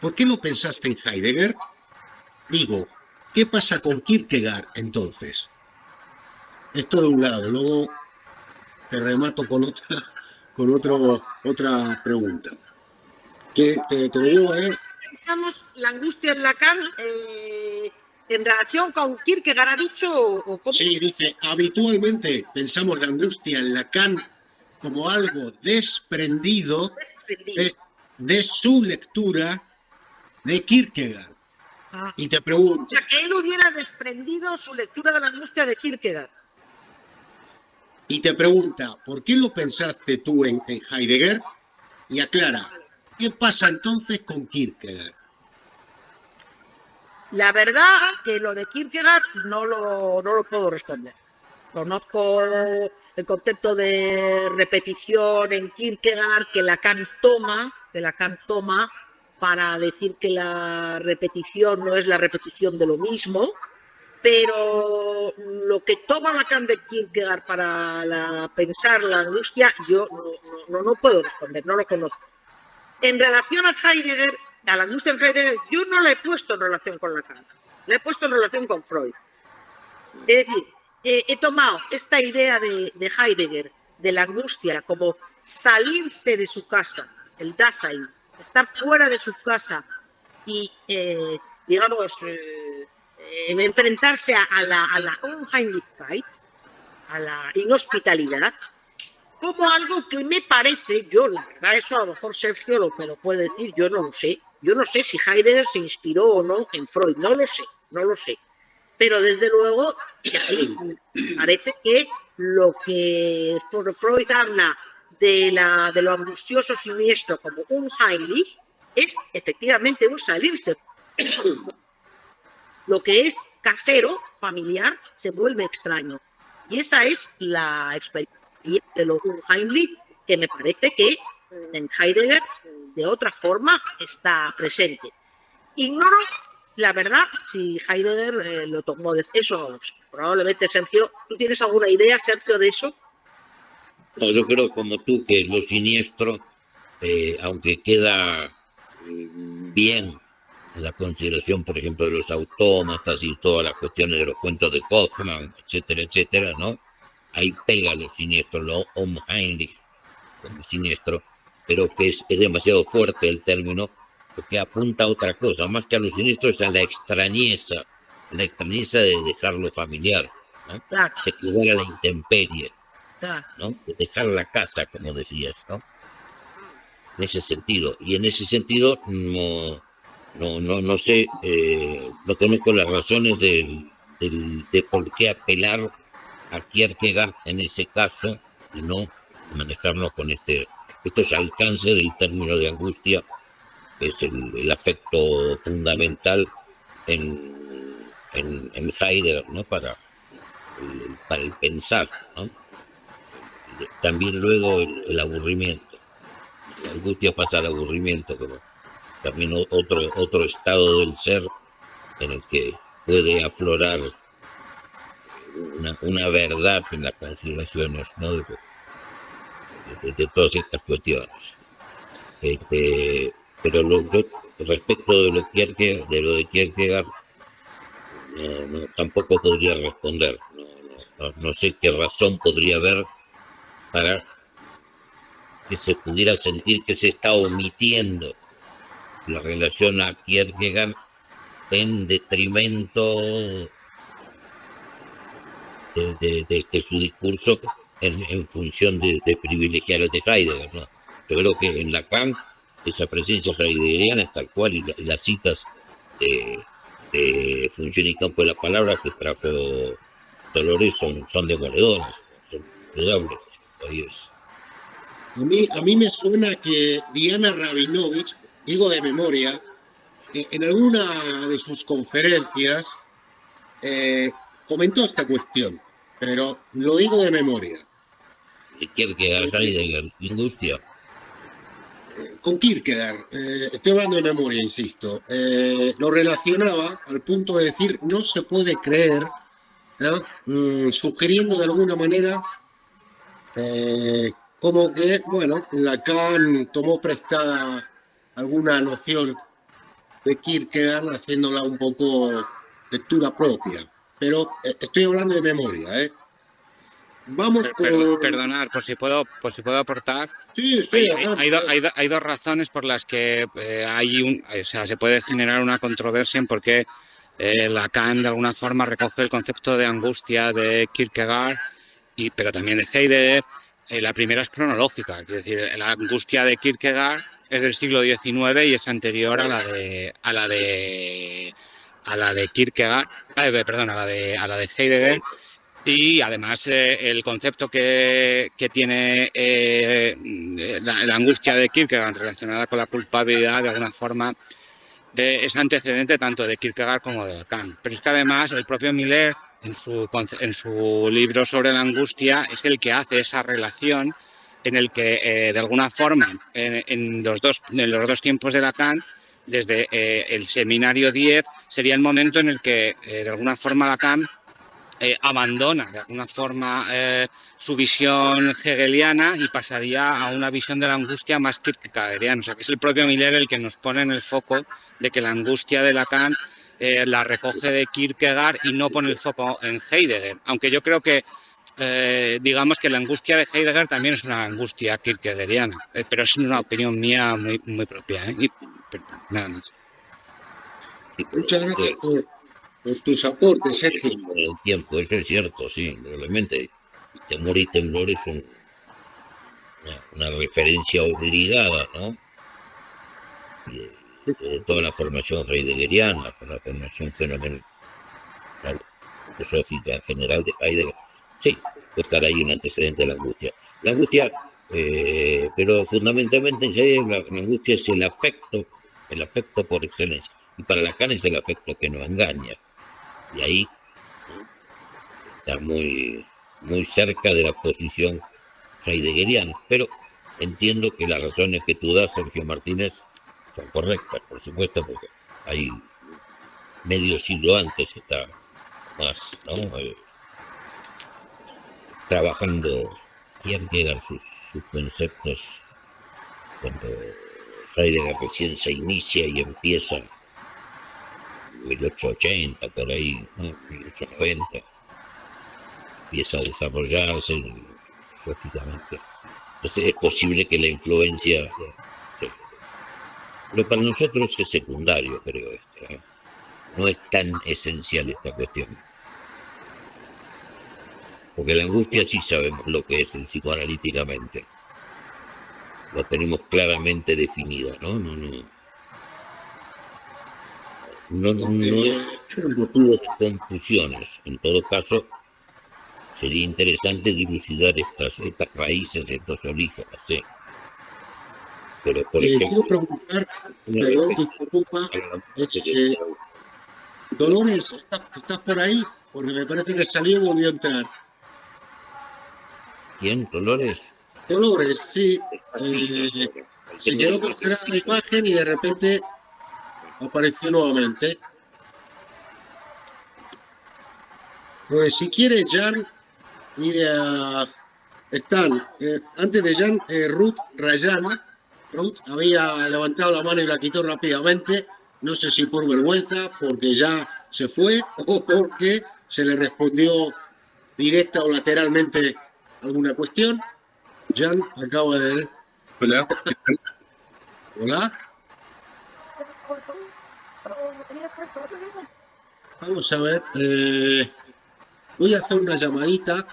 ¿Por qué no pensaste en Heidegger? Digo, ¿qué pasa con Kierkegaard entonces? Esto de un lado, luego te remato con otra pregunta. Que te lo digo, Pensamos la angustia en Lacan en relación con Kierkegaard, ¿ha dicho? ¿O cómo? Sí, dice, habitualmente pensamos la angustia en Lacan como algo desprendido de su lectura de Kierkegaard. Y te pregunto... O sea, que él hubiera desprendido su lectura de la angustia de Kierkegaard. Y te pregunta, ¿por qué lo pensaste tú en Heidegger? Y aclara, ¿qué pasa entonces con Kierkegaard? La verdad que lo de Kierkegaard no lo puedo responder. Conozco el concepto de repetición en Kierkegaard que Lacan toma para decir que la repetición no es la repetición de lo mismo, pero lo que toma Lacan de Kierkegaard para pensar la angustia, yo no puedo responder, no lo conozco. En relación a Heidegger, a la angustia de Heidegger, yo no la he puesto en relación con Lacan, la he puesto en relación con Freud. Es decir, he tomado esta idea de Heidegger, de la angustia, como salirse de su casa, el Dasein, estar fuera de su casa y, digamos, enfrentarse a la Unheimlichkeit, a la inhospitalidad, como algo que me parece, yo la verdad, eso a lo mejor Sergio me lo puede decir, yo no lo sé. Yo no sé si Heidegger se inspiró o no en Freud, no lo sé. Pero desde luego, parece que lo que Freud habla de lo angustioso siniestro como un Heimlich es efectivamente un salirse. Lo que es casero, familiar, se vuelve extraño. Y esa es la experiencia de lo Heimlich, que me parece que en Heidegger de otra forma está presente. Ignoro, la verdad, si Heidegger lo tomó de eso, no lo sé. Probablemente, Sergio, ¿tú tienes alguna idea, Sergio, de eso? No, yo creo como tú que lo siniestro, aunque queda bien en la consideración, por ejemplo, de los autómatas y todas las cuestiones de los cuentos de Kaufman, etcétera, ¿no? Ahí pega lo siniestro, lo unheimlich, como siniestro, pero que es demasiado fuerte el término, porque apunta a otra cosa, más que a lo siniestro, es a la extrañeza de dejarlo familiar, ¿no? Claro. De quedar a la intemperie, Claro. ¿no? De dejar la casa, como decías, ¿no? En ese sentido, y en ese sentido no sé, no conozco las razones de por qué apelar a Kierkegaard en ese caso y no manejarnos con estos alcances del término de angustia, que es el afecto fundamental en Heidegger, ¿no? Para el pensar, ¿no? También luego el aburrimiento. La angustia pasa al aburrimiento, como también otro estado del ser en el que puede aflorar una verdad en las consideraciones, ¿no? de todas estas cuestiones. Pero respecto de lo de Kierkegaard, tampoco podría responder. No sé qué razón podría haber para que se pudiera sentir que se está omitiendo la relación a Kierkegaard en detrimento de su discurso en función de privilegiar el de Heidegger, ¿no? Yo creo que en Lacan esa presencia heideggeriana es tal cual, y las citas de función y campo de la palabra que trajo Dolores son demoledoras, son indudables. A mí me suena que Diana Rabinovich, digo de memoria, en alguna de sus conferencias comentó esta cuestión, pero lo digo de memoria. Kierkegaard, Heidegger, angustia. Con Kierkegaard, estoy hablando de memoria, insisto, lo relacionaba al punto de decir no se puede creer, ¿no? Sugiriendo de alguna manera como que, bueno, Lacan tomó prestada alguna noción de Kierkegaard haciéndola un poco lectura propia, pero estoy hablando de memoria, ¿eh? Vamos por... Perdonar, por si puedo aportar. Sí, Hay dos razones por las que se puede generar una controversia en por qué Lacan de alguna forma recoge el concepto de angustia de Kierkegaard, pero también de Heidegger. La primera es cronológica, es decir, la angustia de Kierkegaard es del siglo XIX y es anterior a la de Kierkegaard, perdón, a la de Heidegger. Y además el concepto que tiene la angustia de Kierkegaard relacionada con la culpabilidad de alguna forma es antecedente tanto de Kierkegaard como de Lacan. Pero es que además el propio Miller en su libro sobre la angustia es el que hace esa relación en el que de alguna forma en los dos tiempos de Lacan, desde el seminario 10 sería el momento en el que de alguna forma Lacan abandona de alguna forma su visión hegeliana y pasaría a una visión de la angustia más kierkegaardiana. O sea, que es el propio Miller el que nos pone en el foco de que la angustia de Lacan la recoge de Kierkegaard y no pone el foco en Heidegger. Aunque yo creo que digamos que la angustia de Heidegger también es una angustia kierkegaardiana, pero es una opinión mía muy, muy propia. Pero nada más. Muchas gracias por tus aportes, Sergio. El tiempo, eso es cierto, sí, realmente. Temor y temblor es una referencia obligada, ¿no? De toda la formación heideggeriana, con la formación fenomenal filosófica en general de Heidegger. Sí, puede estar ahí un antecedente de la angustia. La angustia, pero fundamentalmente en Heidegger la angustia es el afecto por excelencia. Y para Lacan es el afecto que no engaña. Y ahí está muy, muy cerca de la posición heideggeriana. Pero entiendo que las razones que tú das, Sergio Martínez, son correctas, por supuesto, porque hay medio siglo antes está más, ¿no? Trabajando Kierkegaard sus conceptos cuando Heidegger recién se inicia y empieza 1880, por ahí, ¿no? 1890, empieza a desarrollarse filosóficamente. Entonces es posible que la influencia... Pero para nosotros es secundario, creo, esto, ¿eh? No es tan esencial esta cuestión. Porque la angustia sí sabemos lo que es psicoanalíticamente. Lo tenemos claramente definida, ¿no? No es un motivo de confusiones. En todo caso, sería interesante dilucidar estas raíces, estos orígenes, ¿sí? Pero, por ejemplo, quiero preguntar, perdón que interrumpa, Dolores, ¿estás por ahí? Porque me parece que salió y volvió a entrar. ¿Quién? ¿Dolores? Dolores, sí. Se quedó congelada la imagen y de repente apareció nuevamente. Pues si quiere, Jan, están, antes de Jan, Ruth Rayana. Ruth había levantado la mano y la quitó rápidamente. No sé si por vergüenza, porque ya se fue, o porque se le respondió directa o lateralmente alguna cuestión. Jan acaba de... Hola. Hola. Vamos a ver. Voy a hacer una llamadita.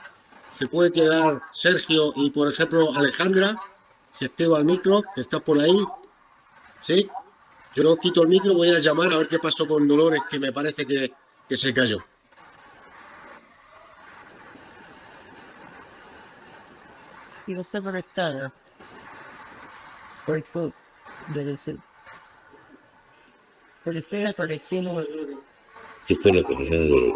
Se puede quedar Sergio y, por ejemplo, Alejandra. Si activa el micro, que está por ahí. ¿Sí? Yo quito el micro, voy a llamar a ver qué pasó con Dolores, que me parece que se cayó. Y no está conectada. Por favor, debe ser. Se le fue la conexión. Si fue la conexión de...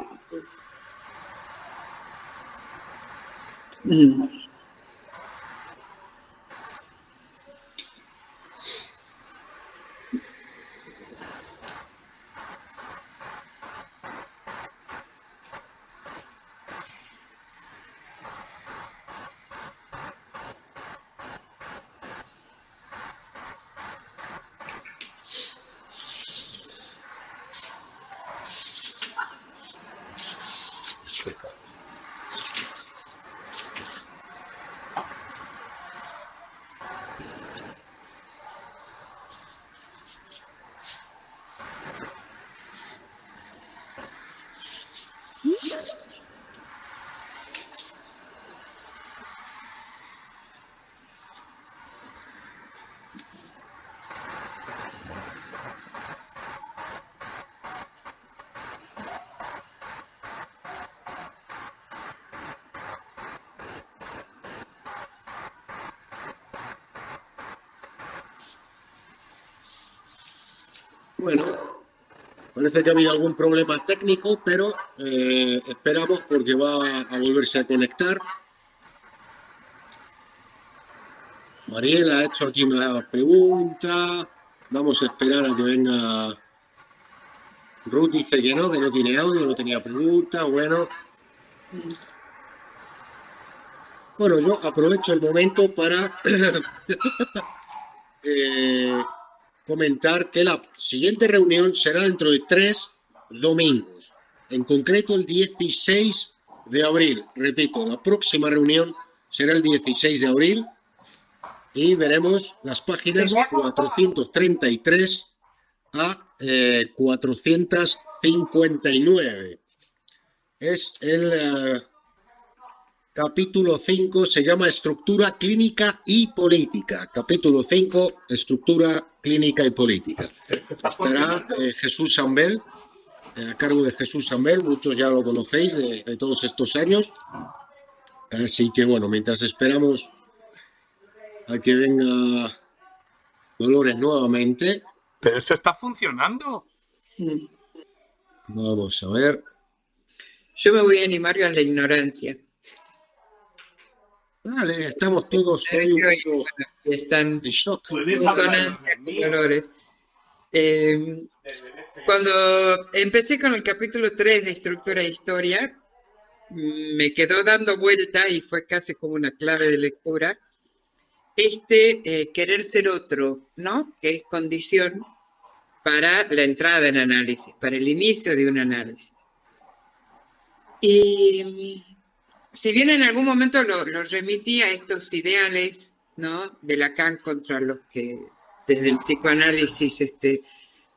Bueno, parece que ha habido algún problema técnico, pero esperamos porque va a volverse a conectar. Mariela ha hecho aquí una pregunta. Vamos a esperar a que venga. Ruth dice que no tiene audio, no tenía pregunta. Bueno, yo aprovecho el momento para comentar que la siguiente reunión será dentro de 3 domingos, en concreto el 16 de abril. Repito, la próxima reunión será el 16 de abril y veremos las páginas 433 a 459. Es el capítulo 5, se llama Estructura Clínica y Política. Capítulo 5, Estructura Clínica y Política. Estará Jesús Zambel, a cargo de Jesús Zambel, muchos ya lo conocéis de todos estos años. Así que bueno, mientras esperamos a que venga Dolores nuevamente. Pero esto está funcionando. Vamos a ver. Yo me voy a animar a la ignorancia. Dale, estamos todos hoy un poco están en shock. colores. Cuando empecé con el capítulo 3 de Estructura e Historia, me quedó dando vuelta y fue casi como una clave de lectura. Querer ser otro, ¿no? Que es condición para la entrada en análisis, para el inicio de un análisis. Y si bien en algún momento lo remití a estos ideales, ¿no? De Lacan contra los que desde el psicoanálisis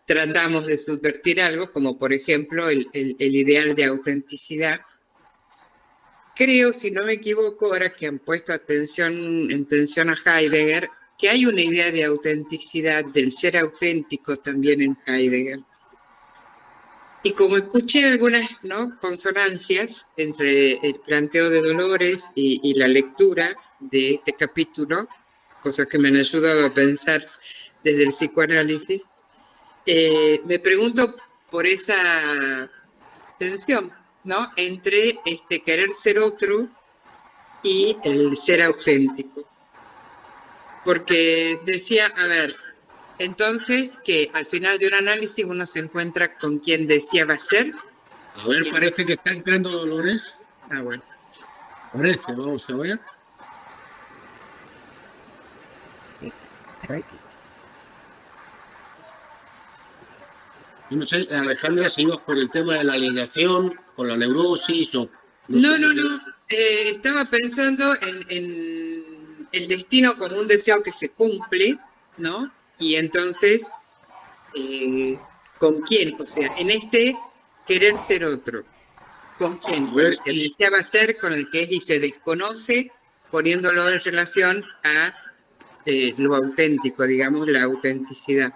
tratamos de subvertir algo, como por ejemplo el ideal de autenticidad. Creo, si no me equivoco, ahora que han puesto en tensión a Heidegger, que hay una idea de autenticidad, del ser auténtico también en Heidegger. Y como escuché algunas, ¿no?, consonancias entre el planteo de Dolores y la lectura de este capítulo, cosas que me han ayudado a pensar desde el psicoanálisis, me pregunto por esa tensión, ¿no? Entre querer ser otro y el ser auténtico. Porque decía, a ver, entonces que al final de un análisis uno se encuentra con quien deseaba ser. A ver, parece que está entrando Dolores. Ah, bueno. Parece, vamos a ver. Yo no sé, Alejandra, si ibas por el tema de la alienación, con la neurosis o... No. Estaba pensando en el destino como un deseo que se cumple, ¿no? Y entonces, ¿con quién? O sea, en querer ser otro. ¿Con quién? Con el que deseaba ser, con el que es y se desconoce, poniéndolo en relación a lo auténtico, digamos, la autenticidad.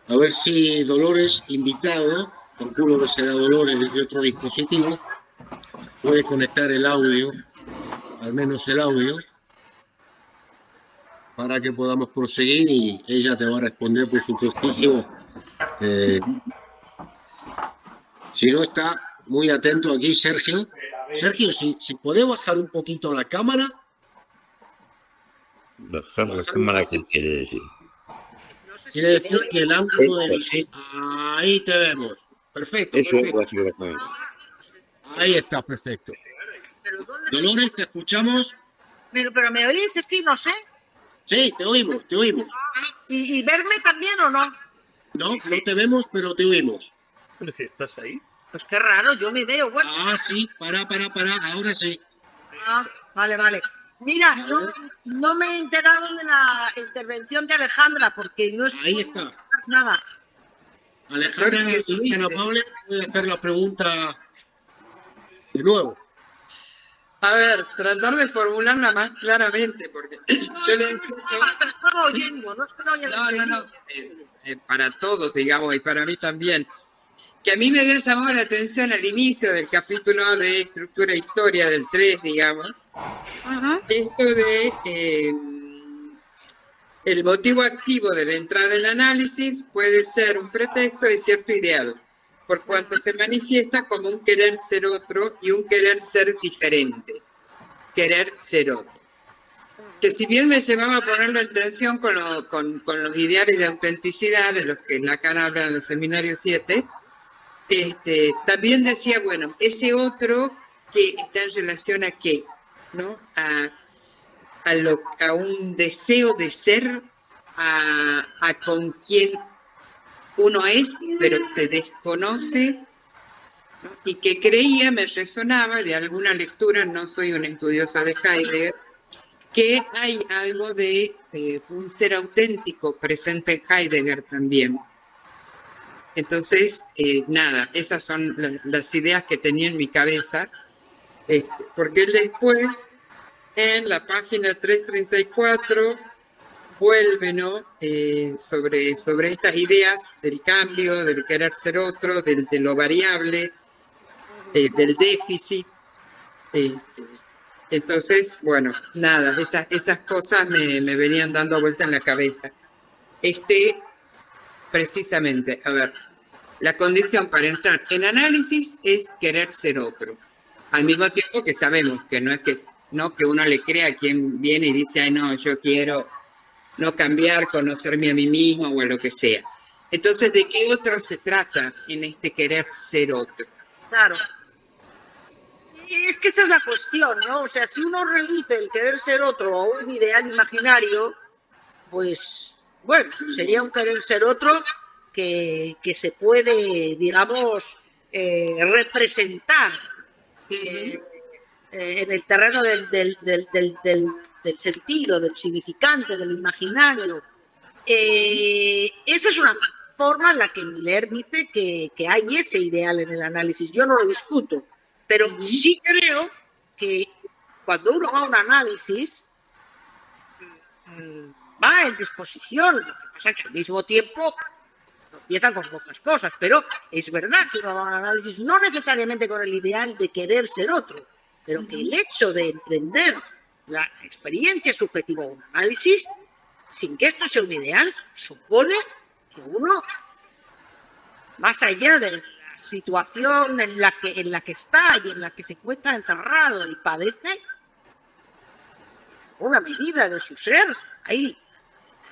A ver si Dolores, invitado, calculo que será Dolores desde otro dispositivo, puede conectar el audio, al menos el audio, para que podamos proseguir y ella te va a responder, por supuestísimo. Si no, está muy atento aquí Sergio. Sergio, si podés bajar un poquito la cámara. Bajar la cámara, ¿qué quiere decir? Quiere decir que el ángulo de... Ahí te vemos. Perfecto, perfecto. Ahí está, perfecto. Dolores, ¿te escuchamos? Pero ¿me oís? Es que no sé. Sí, te oímos, te oímos. ¿Y verme también o no? No te vemos, pero te oímos. Pero si estás ahí. Pues qué raro, yo me veo. Bueno. Ah, sí, para, ahora sí. Ah, vale. Mira, no me he enterado de la intervención de Alejandra, porque no es ahí está. Nada. Alejandra, Ana Paula, puede hacer la pregunta de nuevo. A ver, tratar de formularla más claramente, porque yo le decía... estaba oyendo, no es que no haya... No. Para todos, digamos, y para mí también. Que a mí me había llamado la atención al inicio del capítulo de Estructura e Historia, del 3, digamos, esto de el motivo activo de la entrada del análisis puede ser un pretexto de cierto ideal, por cuanto se manifiesta como un querer ser otro y un querer ser diferente, querer ser otro. Que si bien me llevaba a ponerlo en tensión con los ideales de autenticidad, de los que Lacan habla en el Seminario 7, también decía, bueno, ese otro que está en relación a qué, ¿no? A un deseo de ser, a con quien uno es, pero se desconoce, ¿no? Y que creía, me resonaba de alguna lectura, no soy una estudiosa de Heidegger, que hay algo de un ser auténtico presente en Heidegger también. Entonces, nada, esas son las ideas que tenía en mi cabeza, porque él después, en la página 334, vuelve, ¿no? sobre estas ideas del cambio, del querer ser otro, de lo variable, del déficit. Entonces, bueno, nada, esas cosas me venían dando vuelta en la cabeza. Precisamente, a ver, la condición para entrar en análisis es querer ser otro. Al mismo tiempo que sabemos que no es que uno le crea a quien viene y dice, ay no, yo quiero no cambiar, conocerme a mí mismo o a lo que sea. Entonces, ¿de qué otro se trata en querer ser otro? Claro. Es que esta es la cuestión, ¿no? O sea, si uno reduce el querer ser otro a un ideal imaginario, pues, bueno, sería un querer ser otro que se puede, digamos, representar en el terreno del sentido, del significante, del imaginario. Esa es una forma en la que Miller dice que hay ese ideal en el análisis. Yo no lo discuto, pero sí creo que cuando uno va a un análisis, va en disposición. Lo que pasa es que al mismo tiempo empiezan con pocas cosas, pero es verdad que uno va a un análisis no necesariamente con el ideal de querer ser otro, pero que el hecho de emprender la experiencia subjetiva de un análisis, sin que esto sea un ideal, supone que uno más allá de la situación en la que está y en la que se encuentra encerrado y padece, una medida de su ser, hay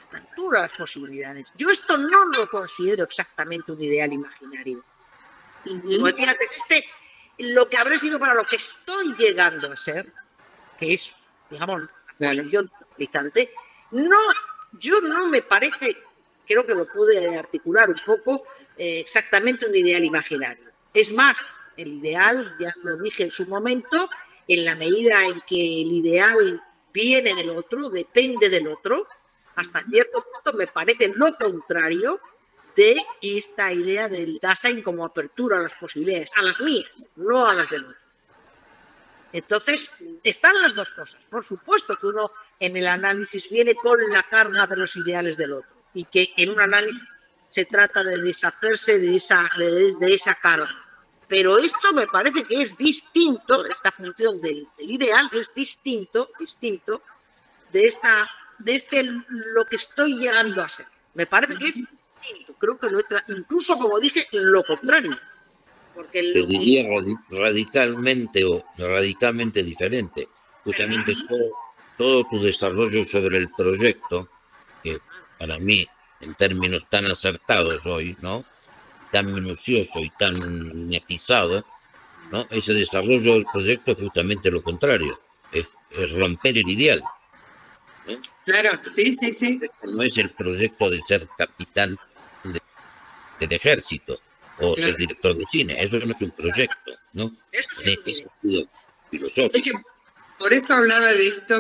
apertura a las posibilidades. Yo esto no lo considero exactamente un ideal imaginario. Como decía antes, lo que habré sido para lo que estoy llegando a ser, que es, digamos, la posición militante, yo no me parece, creo que lo pude articular un poco, exactamente un ideal imaginario. Es más, el ideal, ya lo dije en su momento, en la medida en que el ideal viene del otro, depende del otro, hasta cierto punto me parece lo contrario de esta idea del Dasein como apertura a las posibilidades, a las mías, no a las del otro. Entonces, están las dos cosas. Por supuesto que uno en el análisis viene con la carga de los ideales del otro y que en un análisis se trata de deshacerse de esa carga. Pero esto me parece que es distinto, esta función del ideal es distinto de lo que estoy llegando a ser. Me parece que es distinto. Creo que incluso, como dije, lo contrario. Porque te diría radicalmente diferente. Justamente todo tu desarrollo sobre el proyecto, que para mí, en términos tan acertados hoy, ¿no? Tan minucioso y tan matizado, ¿no? Ese desarrollo del proyecto es justamente lo contrario, es romper el ideal, ¿no? Claro, sí. No es el proyecto de ser capitán del ejército o ser director de cine, eso no es un proyecto, ¿no? En este sentido filosófico. Es que por eso hablaba de esto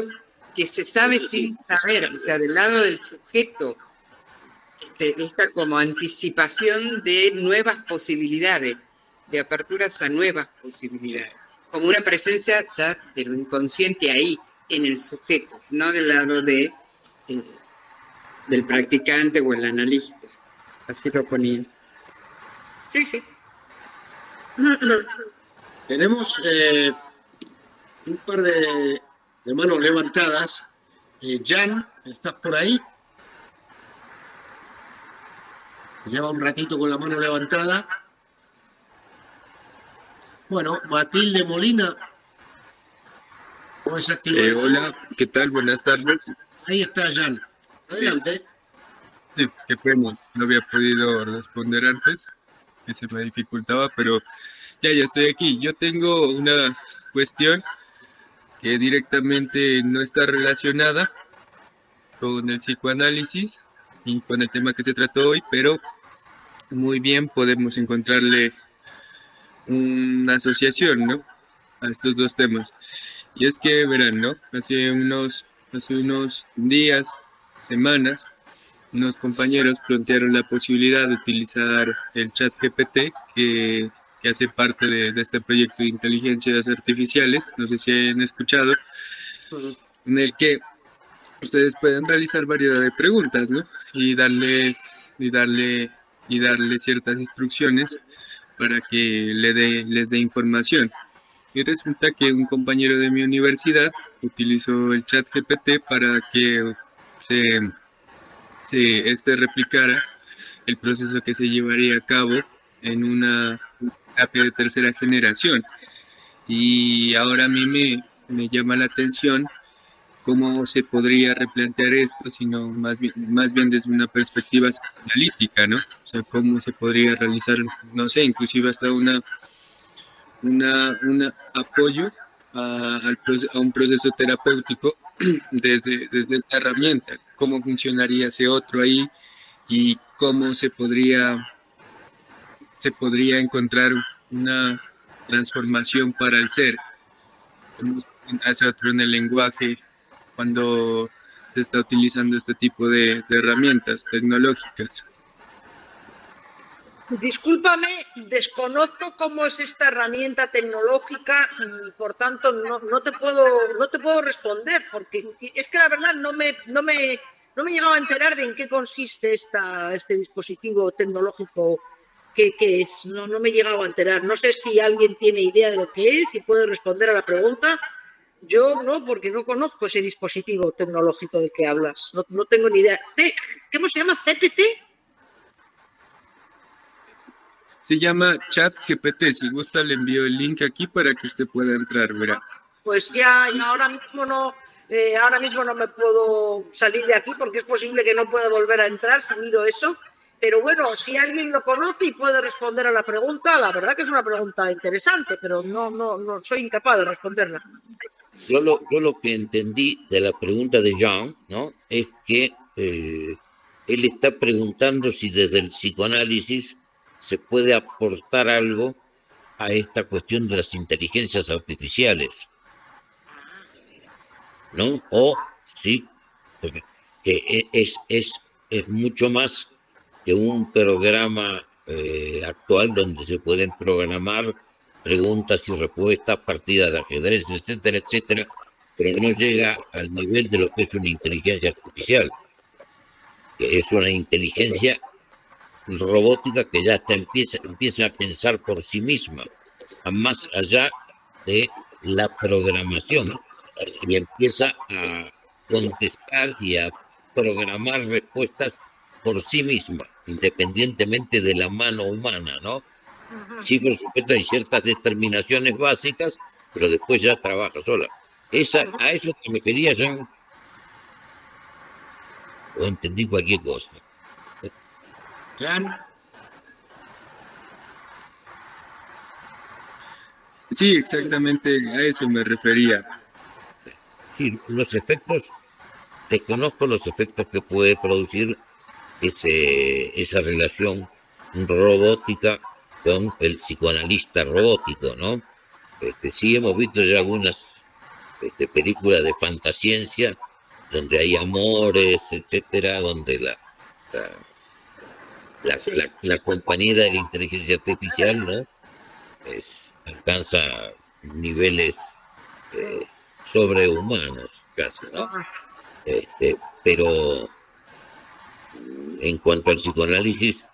que se sabe sin saber, o sea, del lado del sujeto, esta como anticipación de nuevas posibilidades, de aperturas a nuevas posibilidades, como una presencia ya de lo inconsciente ahí, en el sujeto, no del lado del practicante o el analista. Así lo ponía. Sí. Tenemos un par de manos levantadas. Jan, ¿estás por ahí? Lleva un ratito con la mano levantada. Bueno, Matilde Molina. ¿Cómo es activo? Hola, ¿qué tal? Buenas tardes. Ahí está Jan. Adelante. Sí, qué pena. No había podido responder antes, que se me dificultaba, pero ya estoy aquí. Yo tengo una cuestión que directamente no está relacionada con el psicoanálisis y con el tema que se trató hoy, pero muy bien podemos encontrarle una asociación, ¿no?, a estos dos temas. Y es que, verán, ¿no?, hace unos días, semanas, unos compañeros plantearon la posibilidad de utilizar el chat GPT que hace parte de este proyecto de inteligencias artificiales, no sé si han escuchado, en el que ustedes pueden realizar variedad de preguntas, ¿no?, y darle ciertas instrucciones para que les dé información. Y resulta que un compañero de mi universidad utilizó el chat GPT para que se replicara el proceso que se llevaría a cabo en una terapia de tercera generación. Y ahora a mí me llama la atención cómo se podría replantear esto, sino más bien desde una perspectiva analítica, ¿no? O sea, cómo se podría realizar, no sé, inclusive hasta un apoyo a un proceso terapéutico desde esta herramienta, cómo funcionaría ese otro ahí y cómo se podría encontrar una transformación para el ser, cómo se hace otro en el lenguaje cuando se está utilizando este tipo de herramientas tecnológicas. Discúlpame, desconozco cómo es esta herramienta tecnológica y por tanto no te puedo responder, porque es que la verdad no me he llegado a enterar de en qué consiste este dispositivo tecnológico que es. No me he llegado a enterar. No sé si alguien tiene idea de lo que es y puede responder a la pregunta. Yo no, porque no conozco ese dispositivo tecnológico del que hablas. No tengo ni idea. ¿Cómo se llama? ¿CPT? Se llama ChatGPT. Si gusta, le envío el link aquí para que usted pueda entrar, verá. Pues ya ahora mismo no me puedo salir de aquí porque es posible que no pueda volver a entrar si miro eso. Pero bueno, si alguien lo conoce y puede responder a la pregunta, la verdad que es una pregunta interesante, pero no soy incapaz de responderla. Yo lo que entendí de la pregunta de Jean, ¿no? Es que él está preguntando si desde el psicoanálisis se puede aportar algo a esta cuestión de las inteligencias artificiales, ¿no? O sí, que es mucho más que un programa actual donde se pueden programar preguntas y respuestas, partidas de ajedrez, etcétera, etcétera, pero no llega al nivel de lo que es una inteligencia artificial, que es una inteligencia robótica que ya empieza a pensar por sí misma, más allá de la programación, y empieza a contestar y a programar respuestas por sí misma, independientemente de la mano humana, ¿no? Sí, por supuesto, hay ciertas determinaciones básicas, pero después ya trabaja sola. ¿A eso te referías, Jean? O entendí cualquier cosa. Jean. Sí, exactamente a eso me refería. Sí, los efectos, desconozco los efectos que puede producir esa relación robótica con el psicoanalista robótico, ¿no? Sí hemos visto ya algunas películas de fantasciencia donde hay amores, etcétera, donde la compañía de la inteligencia artificial, ¿no? Alcanza niveles sobrehumanos casi, ¿no? Pero en cuanto al psicoanálisis,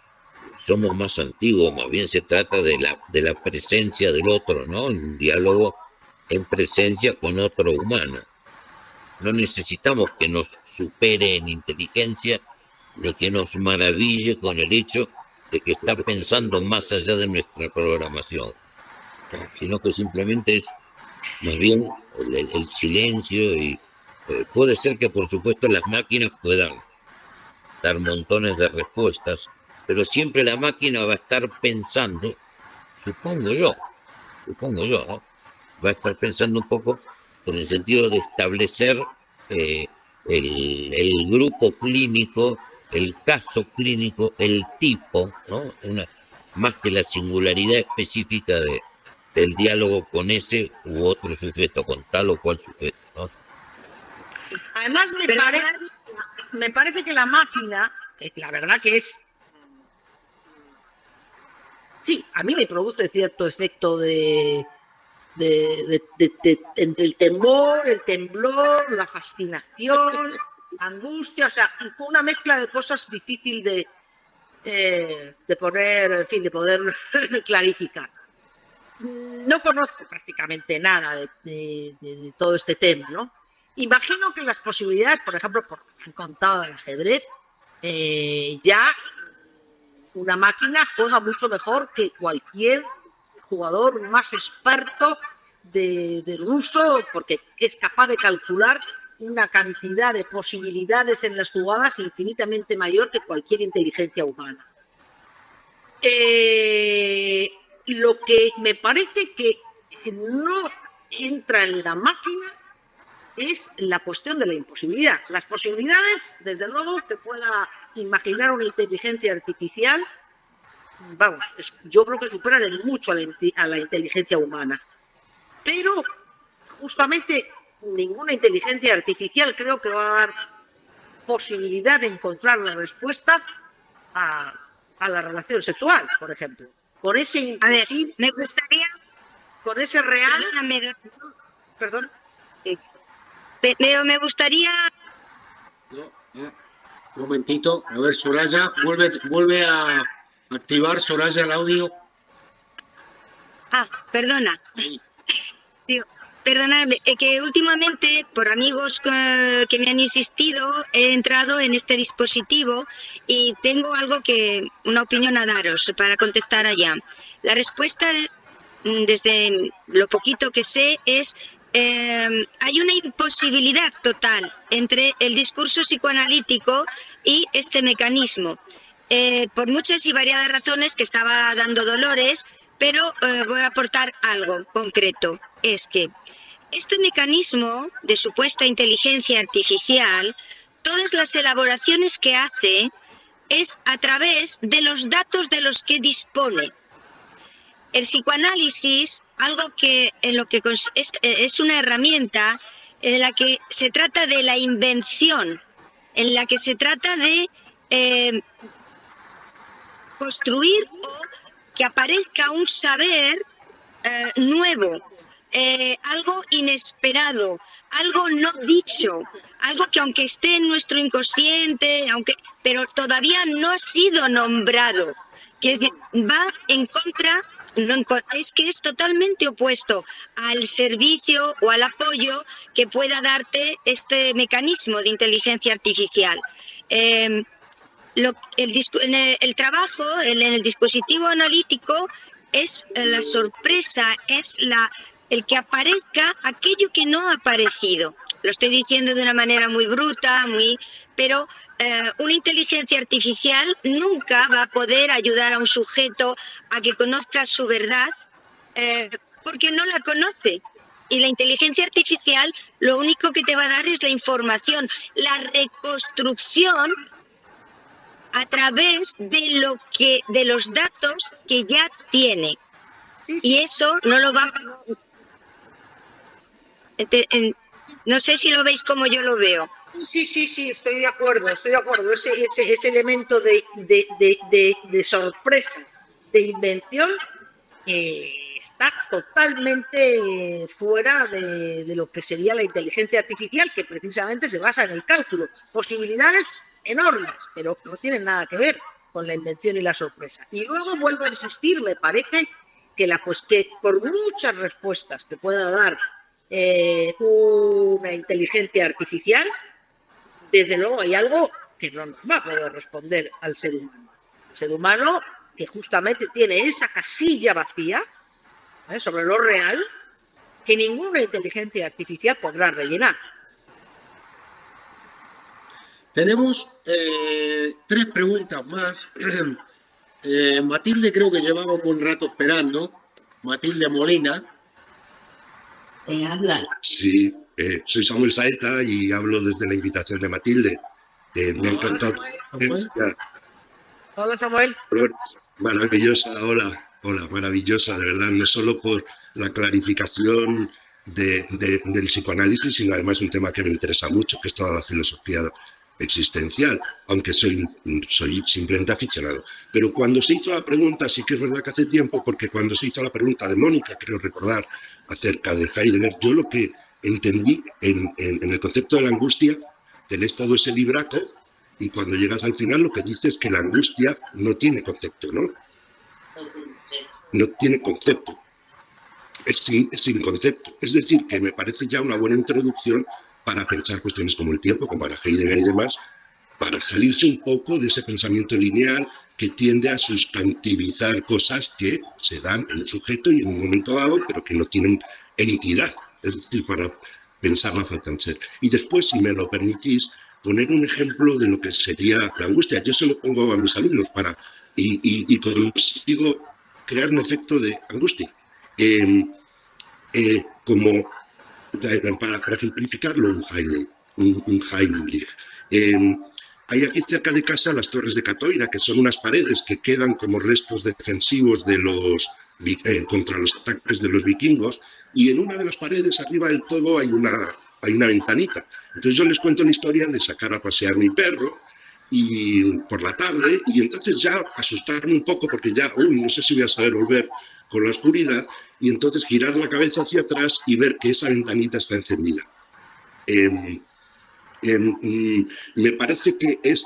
somos más antiguos, más bien se trata de la presencia del otro, ¿no? Un diálogo en presencia con otro humano. No necesitamos que nos supere en inteligencia, ni que nos maraville con el hecho de que está pensando más allá de nuestra programación, sino que simplemente es más bien el silencio y puede ser que por supuesto las máquinas puedan dar montones de respuestas, pero siempre la máquina va a estar pensando, supongo yo, ¿no? Va a estar pensando un poco en el sentido de establecer el grupo clínico, el caso clínico, el tipo, ¿no? Más que la singularidad específica del diálogo con ese u otro sujeto, con tal o cual sujeto, ¿no? Además, me parece que la máquina, la verdad que es... Sí, a mí me produce cierto efecto entre el temor, el temblor, la fascinación, la angustia, o sea, una mezcla de cosas difícil de poner, en fin, de poder clarificar. No conozco prácticamente nada de todo este tema, ¿no? Imagino que las posibilidades, por ejemplo, por lo que han contado del ajedrez, ya una máquina juega mucho mejor que cualquier jugador más experto del uso, porque es capaz de calcular una cantidad de posibilidades en las jugadas infinitamente mayor que cualquier inteligencia humana. Lo que me parece que no entra en la máquina es la cuestión de la imposibilidad. Las posibilidades, desde luego, te pueda imaginar una inteligencia artificial, vamos, yo creo que superan en mucho a la inteligencia humana. Pero, justamente, ninguna inteligencia artificial creo que va a dar posibilidad de encontrar la respuesta a la relación sexual, por ejemplo. Con ese imposible, me gustaría... Con ese real... Perdón. Pero me gustaría... Un momentito, a ver, Soraya, vuelve a activar, Soraya, el audio. Perdona. Sí. perdonadme, que últimamente, por amigos que me han insistido, he entrado en este dispositivo y tengo una opinión a daros para contestar allá. La respuesta, desde lo poquito que sé, es hay una imposibilidad total entre el discurso psicoanalítico y este mecanismo, por muchas y variadas razones que estaba dando Dolores, pero voy a aportar algo concreto. Es que este mecanismo de supuesta inteligencia artificial, todas las elaboraciones que hace es a través de los datos de los que dispone. El psicoanálisis, es una herramienta en la que se trata de la invención, en la que se trata de construir o que aparezca un saber nuevo, algo inesperado, algo no dicho, algo que aunque esté en nuestro inconsciente, pero todavía no ha sido nombrado, que va en contra. Es que es totalmente opuesto al servicio o al apoyo que pueda darte este mecanismo de inteligencia artificial. El trabajo en el dispositivo analítico es la sorpresa, es el que aparezca aquello que no ha aparecido. Lo estoy diciendo de una manera muy bruta, pero una inteligencia artificial nunca va a poder ayudar a un sujeto a que conozca su verdad, porque no la conoce. Y la inteligencia artificial lo único que te va a dar es la información, la reconstrucción a través de los datos que ya tiene. Y eso no lo va a... No sé si lo veis como yo lo veo. Sí, estoy de acuerdo. Ese elemento de sorpresa, de invención, está totalmente fuera de lo que sería la inteligencia artificial, que precisamente se basa en el cálculo. Posibilidades enormes, pero no tienen nada que ver con la invención y la sorpresa. Y luego vuelvo a insistir, me parece que por muchas respuestas que pueda dar una inteligencia artificial, desde luego hay algo que no nos va a poder responder al ser humano. El ser humano, que justamente tiene esa casilla vacía sobre lo real, que ninguna inteligencia artificial podrá rellenar. Tenemos 3 preguntas más. Matilde creo que llevaba un buen rato esperando. Matilde Molina. Sí, soy Samuel Saeta y hablo desde la invitación de Matilde. Me ha encantado. Hola, Samuel. Maravillosa, hola, maravillosa, de verdad, no solo por la clarificación del psicoanálisis, sino además un tema que me interesa mucho, que es toda la filosofía existencial, aunque soy simplemente aficionado. Pero cuando se hizo la pregunta, sí que es verdad que hace tiempo, porque cuando se hizo la pregunta de Mónica, creo recordar, acerca de Heidegger, yo lo que entendí en el concepto de la angustia, tenés todo ese librato y cuando llegas al final lo que dices es que la angustia no tiene concepto, ¿no? No tiene concepto. Es sin concepto. Es decir, que me parece ya una buena introducción para pensar cuestiones como el tiempo, como para Heidegger y demás, para salirse un poco de ese pensamiento lineal que tiende a sustantivizar cosas que se dan en un sujeto y en un momento dado, pero que no tienen entidad, es decir, para pensarla faltan ser. Y después, si me lo permitís, poner un ejemplo de lo que sería la angustia. Yo se lo pongo a mis alumnos y consigo crear un efecto de angustia. Para ejemplificarlo, un Heimlich. Hay aquí cerca de casa las Torres de Catoira, que son unas paredes que quedan como restos defensivos contra los ataques de los vikingos, y en una de las paredes, arriba del todo, hay una ventanita. Entonces yo les cuento la historia de sacar a pasear mi perro por la tarde, y entonces ya asustarme un poco, porque ya, no sé si voy a saber volver con la oscuridad, y entonces girar la cabeza hacia atrás y ver que esa ventanita está encendida. Me parece que es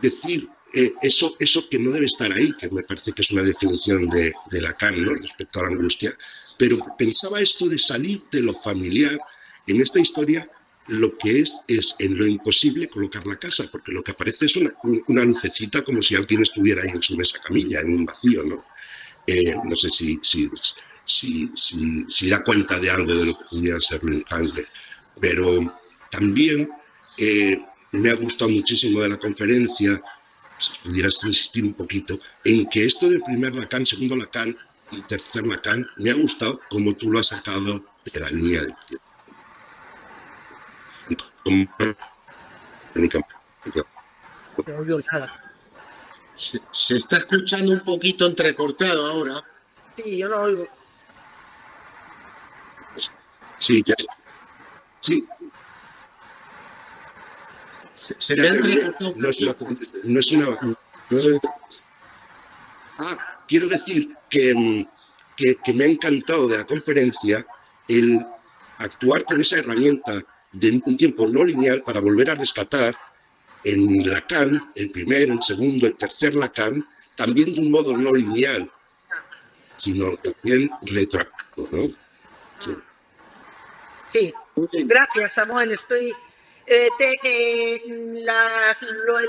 decir eso que no debe estar ahí, que me parece que es una definición de Lacan, ¿no?, respecto a la angustia, pero pensaba esto de salir de lo familiar. En esta historia lo que es en lo imposible colocar la casa, porque lo que aparece es una lucecita como si alguien estuviera ahí en su mesa camilla, en un vacío, ¿no? No sé si da cuenta de algo de lo que pudiera ser un cáncer, pero también me ha gustado muchísimo de la conferencia, si pudieras insistir un poquito, en que esto del primer Lacan, segundo Lacan y tercer Lacan, me ha gustado como tú lo has sacado de la línea del tiempo. Se está escuchando un poquito entrecortado ahora. Sí, yo no oigo. Sí, ya. Sí. Se te ha entrecortado. No es una... quiero decir que me ha encantado de la conferencia el actuar con esa herramienta de un tiempo no lineal para volver a rescatar en Lacan, el primer, el segundo, el tercer Lacan, también de un modo no lineal, sino también retroactivo, ¿no? Sí, gracias, Samuel. El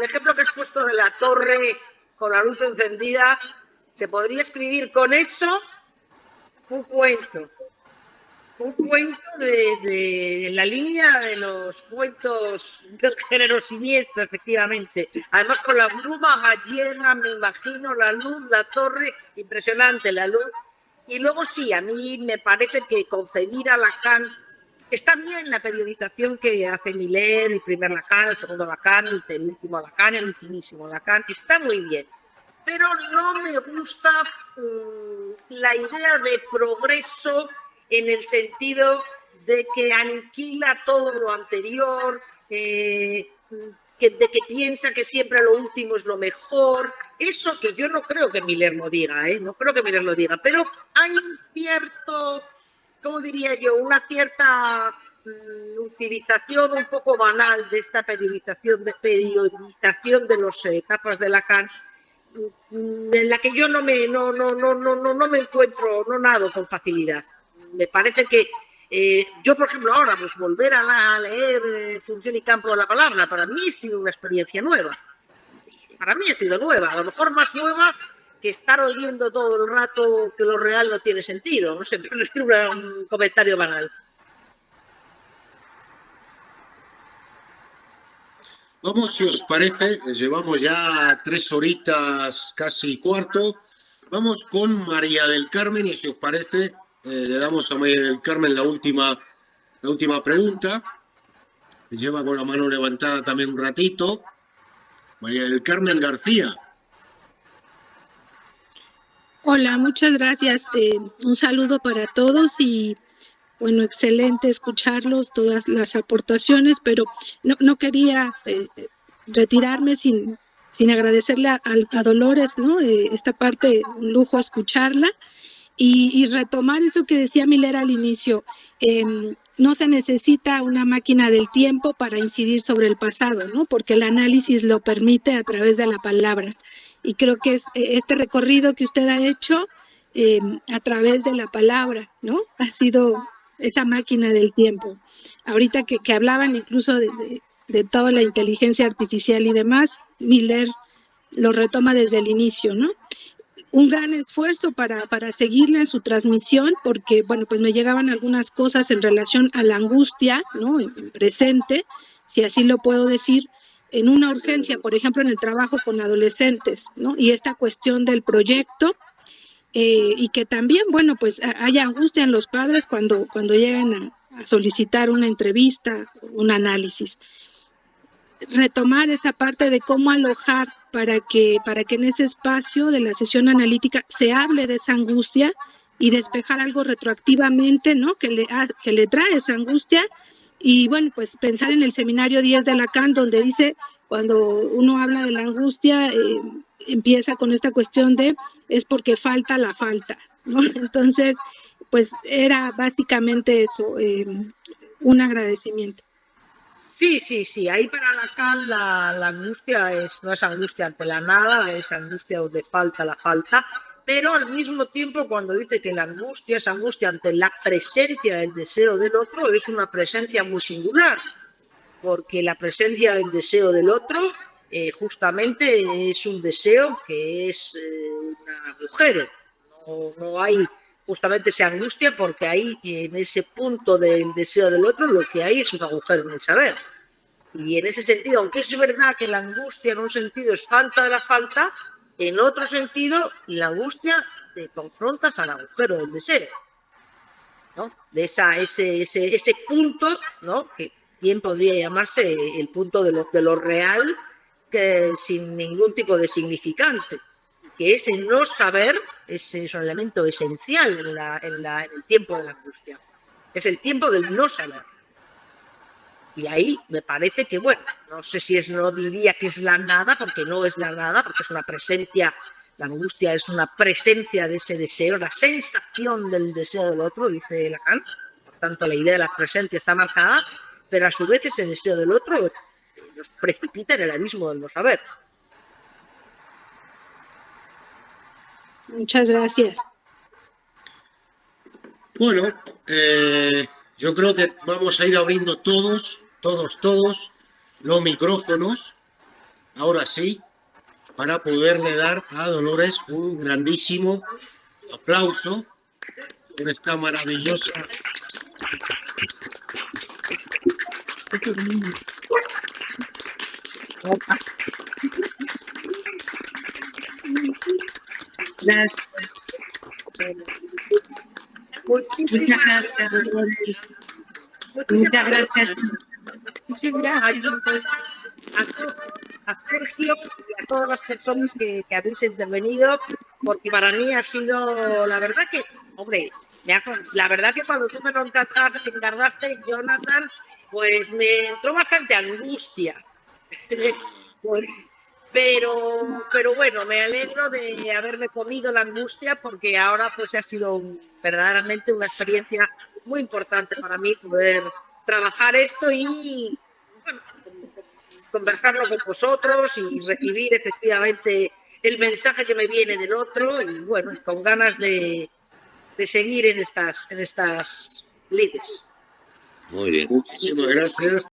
ejemplo que has puesto de la torre con la luz encendida, se podría escribir con eso un cuento de la línea de los cuentos del género siniestro, efectivamente. Además, con la bruma gallega, me imagino la luz, la torre, impresionante la luz. Y luego sí, a mí me parece que concebir a Lacan está bien la periodización que hace Miller, el primer Lacan, el segundo Lacan, el penúltimo Lacan, el ultimísimo Lacan, está muy bien. Pero no me gusta la idea de progreso en el sentido de que aniquila todo lo anterior, de que piensa que siempre lo último es lo mejor. Eso que yo no creo que Miller lo diga, no creo que Miller lo diga, pero hay un cierto, ¿cómo diría yo?, una cierta utilización un poco banal de esta periodización de las etapas de Lacan, en la que yo no me encuentro, no nado con facilidad. Me parece que yo, por ejemplo, ahora pues volver a leer Función y Campo de la Palabra, para mí ha sido una experiencia nueva. Para mí ha sido nueva, a lo mejor más nueva que estar oyendo todo el rato que lo real no tiene sentido. No sé, pero es un comentario banal. Vamos, si os parece, llevamos ya 3 horitas, casi cuarto. Vamos con María del Carmen y si os parece, le damos a María del Carmen la última pregunta. Lleva con la mano levantada también un ratito. María del Carmen García. Hola, muchas gracias. Un saludo para todos y bueno, excelente escucharlos, todas las aportaciones, pero no quería retirarme sin agradecerle a Dolores, ¿no? Esta parte, un lujo escucharla y retomar eso que decía Miller al inicio. No se necesita una máquina del tiempo para incidir sobre el pasado, ¿no? Porque el análisis lo permite a través de la palabra. Y creo que es este recorrido que usted ha hecho a través de la palabra, ¿no? Ha sido esa máquina del tiempo. Ahorita que hablaban incluso de toda la inteligencia artificial y demás, Miller lo retoma desde el inicio, ¿no? Un gran esfuerzo para seguirle en su transmisión, porque, bueno, pues me llegaban algunas cosas en relación a la angustia, ¿no? En presente, si así lo puedo decir, en una urgencia, por ejemplo, en el trabajo con adolescentes, ¿no? Y esta cuestión del proyecto, y que también, bueno, pues haya angustia en los padres cuando llegan a solicitar una entrevista, un análisis. Retomar esa parte de cómo alojar para que en ese espacio de la sesión analítica se hable de esa angustia y despejar algo retroactivamente, ¿no? Que le trae esa angustia. Y bueno, pues pensar en el seminario 10 de Lacan, donde dice, cuando uno habla de la angustia, empieza con esta cuestión de es porque falta la falta, ¿no? Entonces, pues era básicamente eso, un agradecimiento. Sí. Ahí para Lacan la angustia no es angustia ante la nada, es angustia donde falta la falta, pero al mismo tiempo cuando dice que la angustia es angustia ante la presencia del deseo del otro, es una presencia muy singular, porque la presencia del deseo del otro justamente es un deseo que es un agujero, no hay justamente esa angustia porque ahí en ese punto del deseo del otro lo que hay es un agujero en el saber. Y en ese sentido, aunque es verdad que la angustia en un sentido es falta de la falta, en otro sentido la angustia te confrontas al agujero del deseo, ¿no? De ese punto, ¿no? Que bien podría llamarse el punto de lo real, que sin ningún tipo de significante, que ese no saber es un elemento esencial en el tiempo de la angustia. Es el tiempo del no saber. Y ahí me parece que, bueno, no sé si no diría que es la nada, porque no es la nada, porque es una presencia, la angustia es una presencia de ese deseo, la sensación del deseo del otro, dice Lacan. Por tanto, la idea de la presencia está marcada, pero a su vez ese deseo del otro nos precipita en el abismo del no saber. Muchas gracias. Bueno, yo creo que vamos a ir abriendo todos los micrófonos, ahora sí, para poderle dar a Dolores un grandísimo aplauso por esta maravillosa. Gracias. Muchas gracias, Dolores. Muchas gracias. Muchas gracias a Sergio y a todas las personas que habéis intervenido, porque para mí ha sido, la verdad que, hombre, la verdad que cuando tú me lo encargaste, Jonathan, pues me entró bastante angustia. Pero bueno, me alegro de haberme comido la angustia, porque ahora pues ha sido verdaderamente una experiencia muy importante para mí poder trabajar esto y bueno, conversarlo con vosotros y recibir efectivamente el mensaje que me viene del otro y bueno, con ganas de seguir en estas lides. Muy bien. Muchísimas gracias.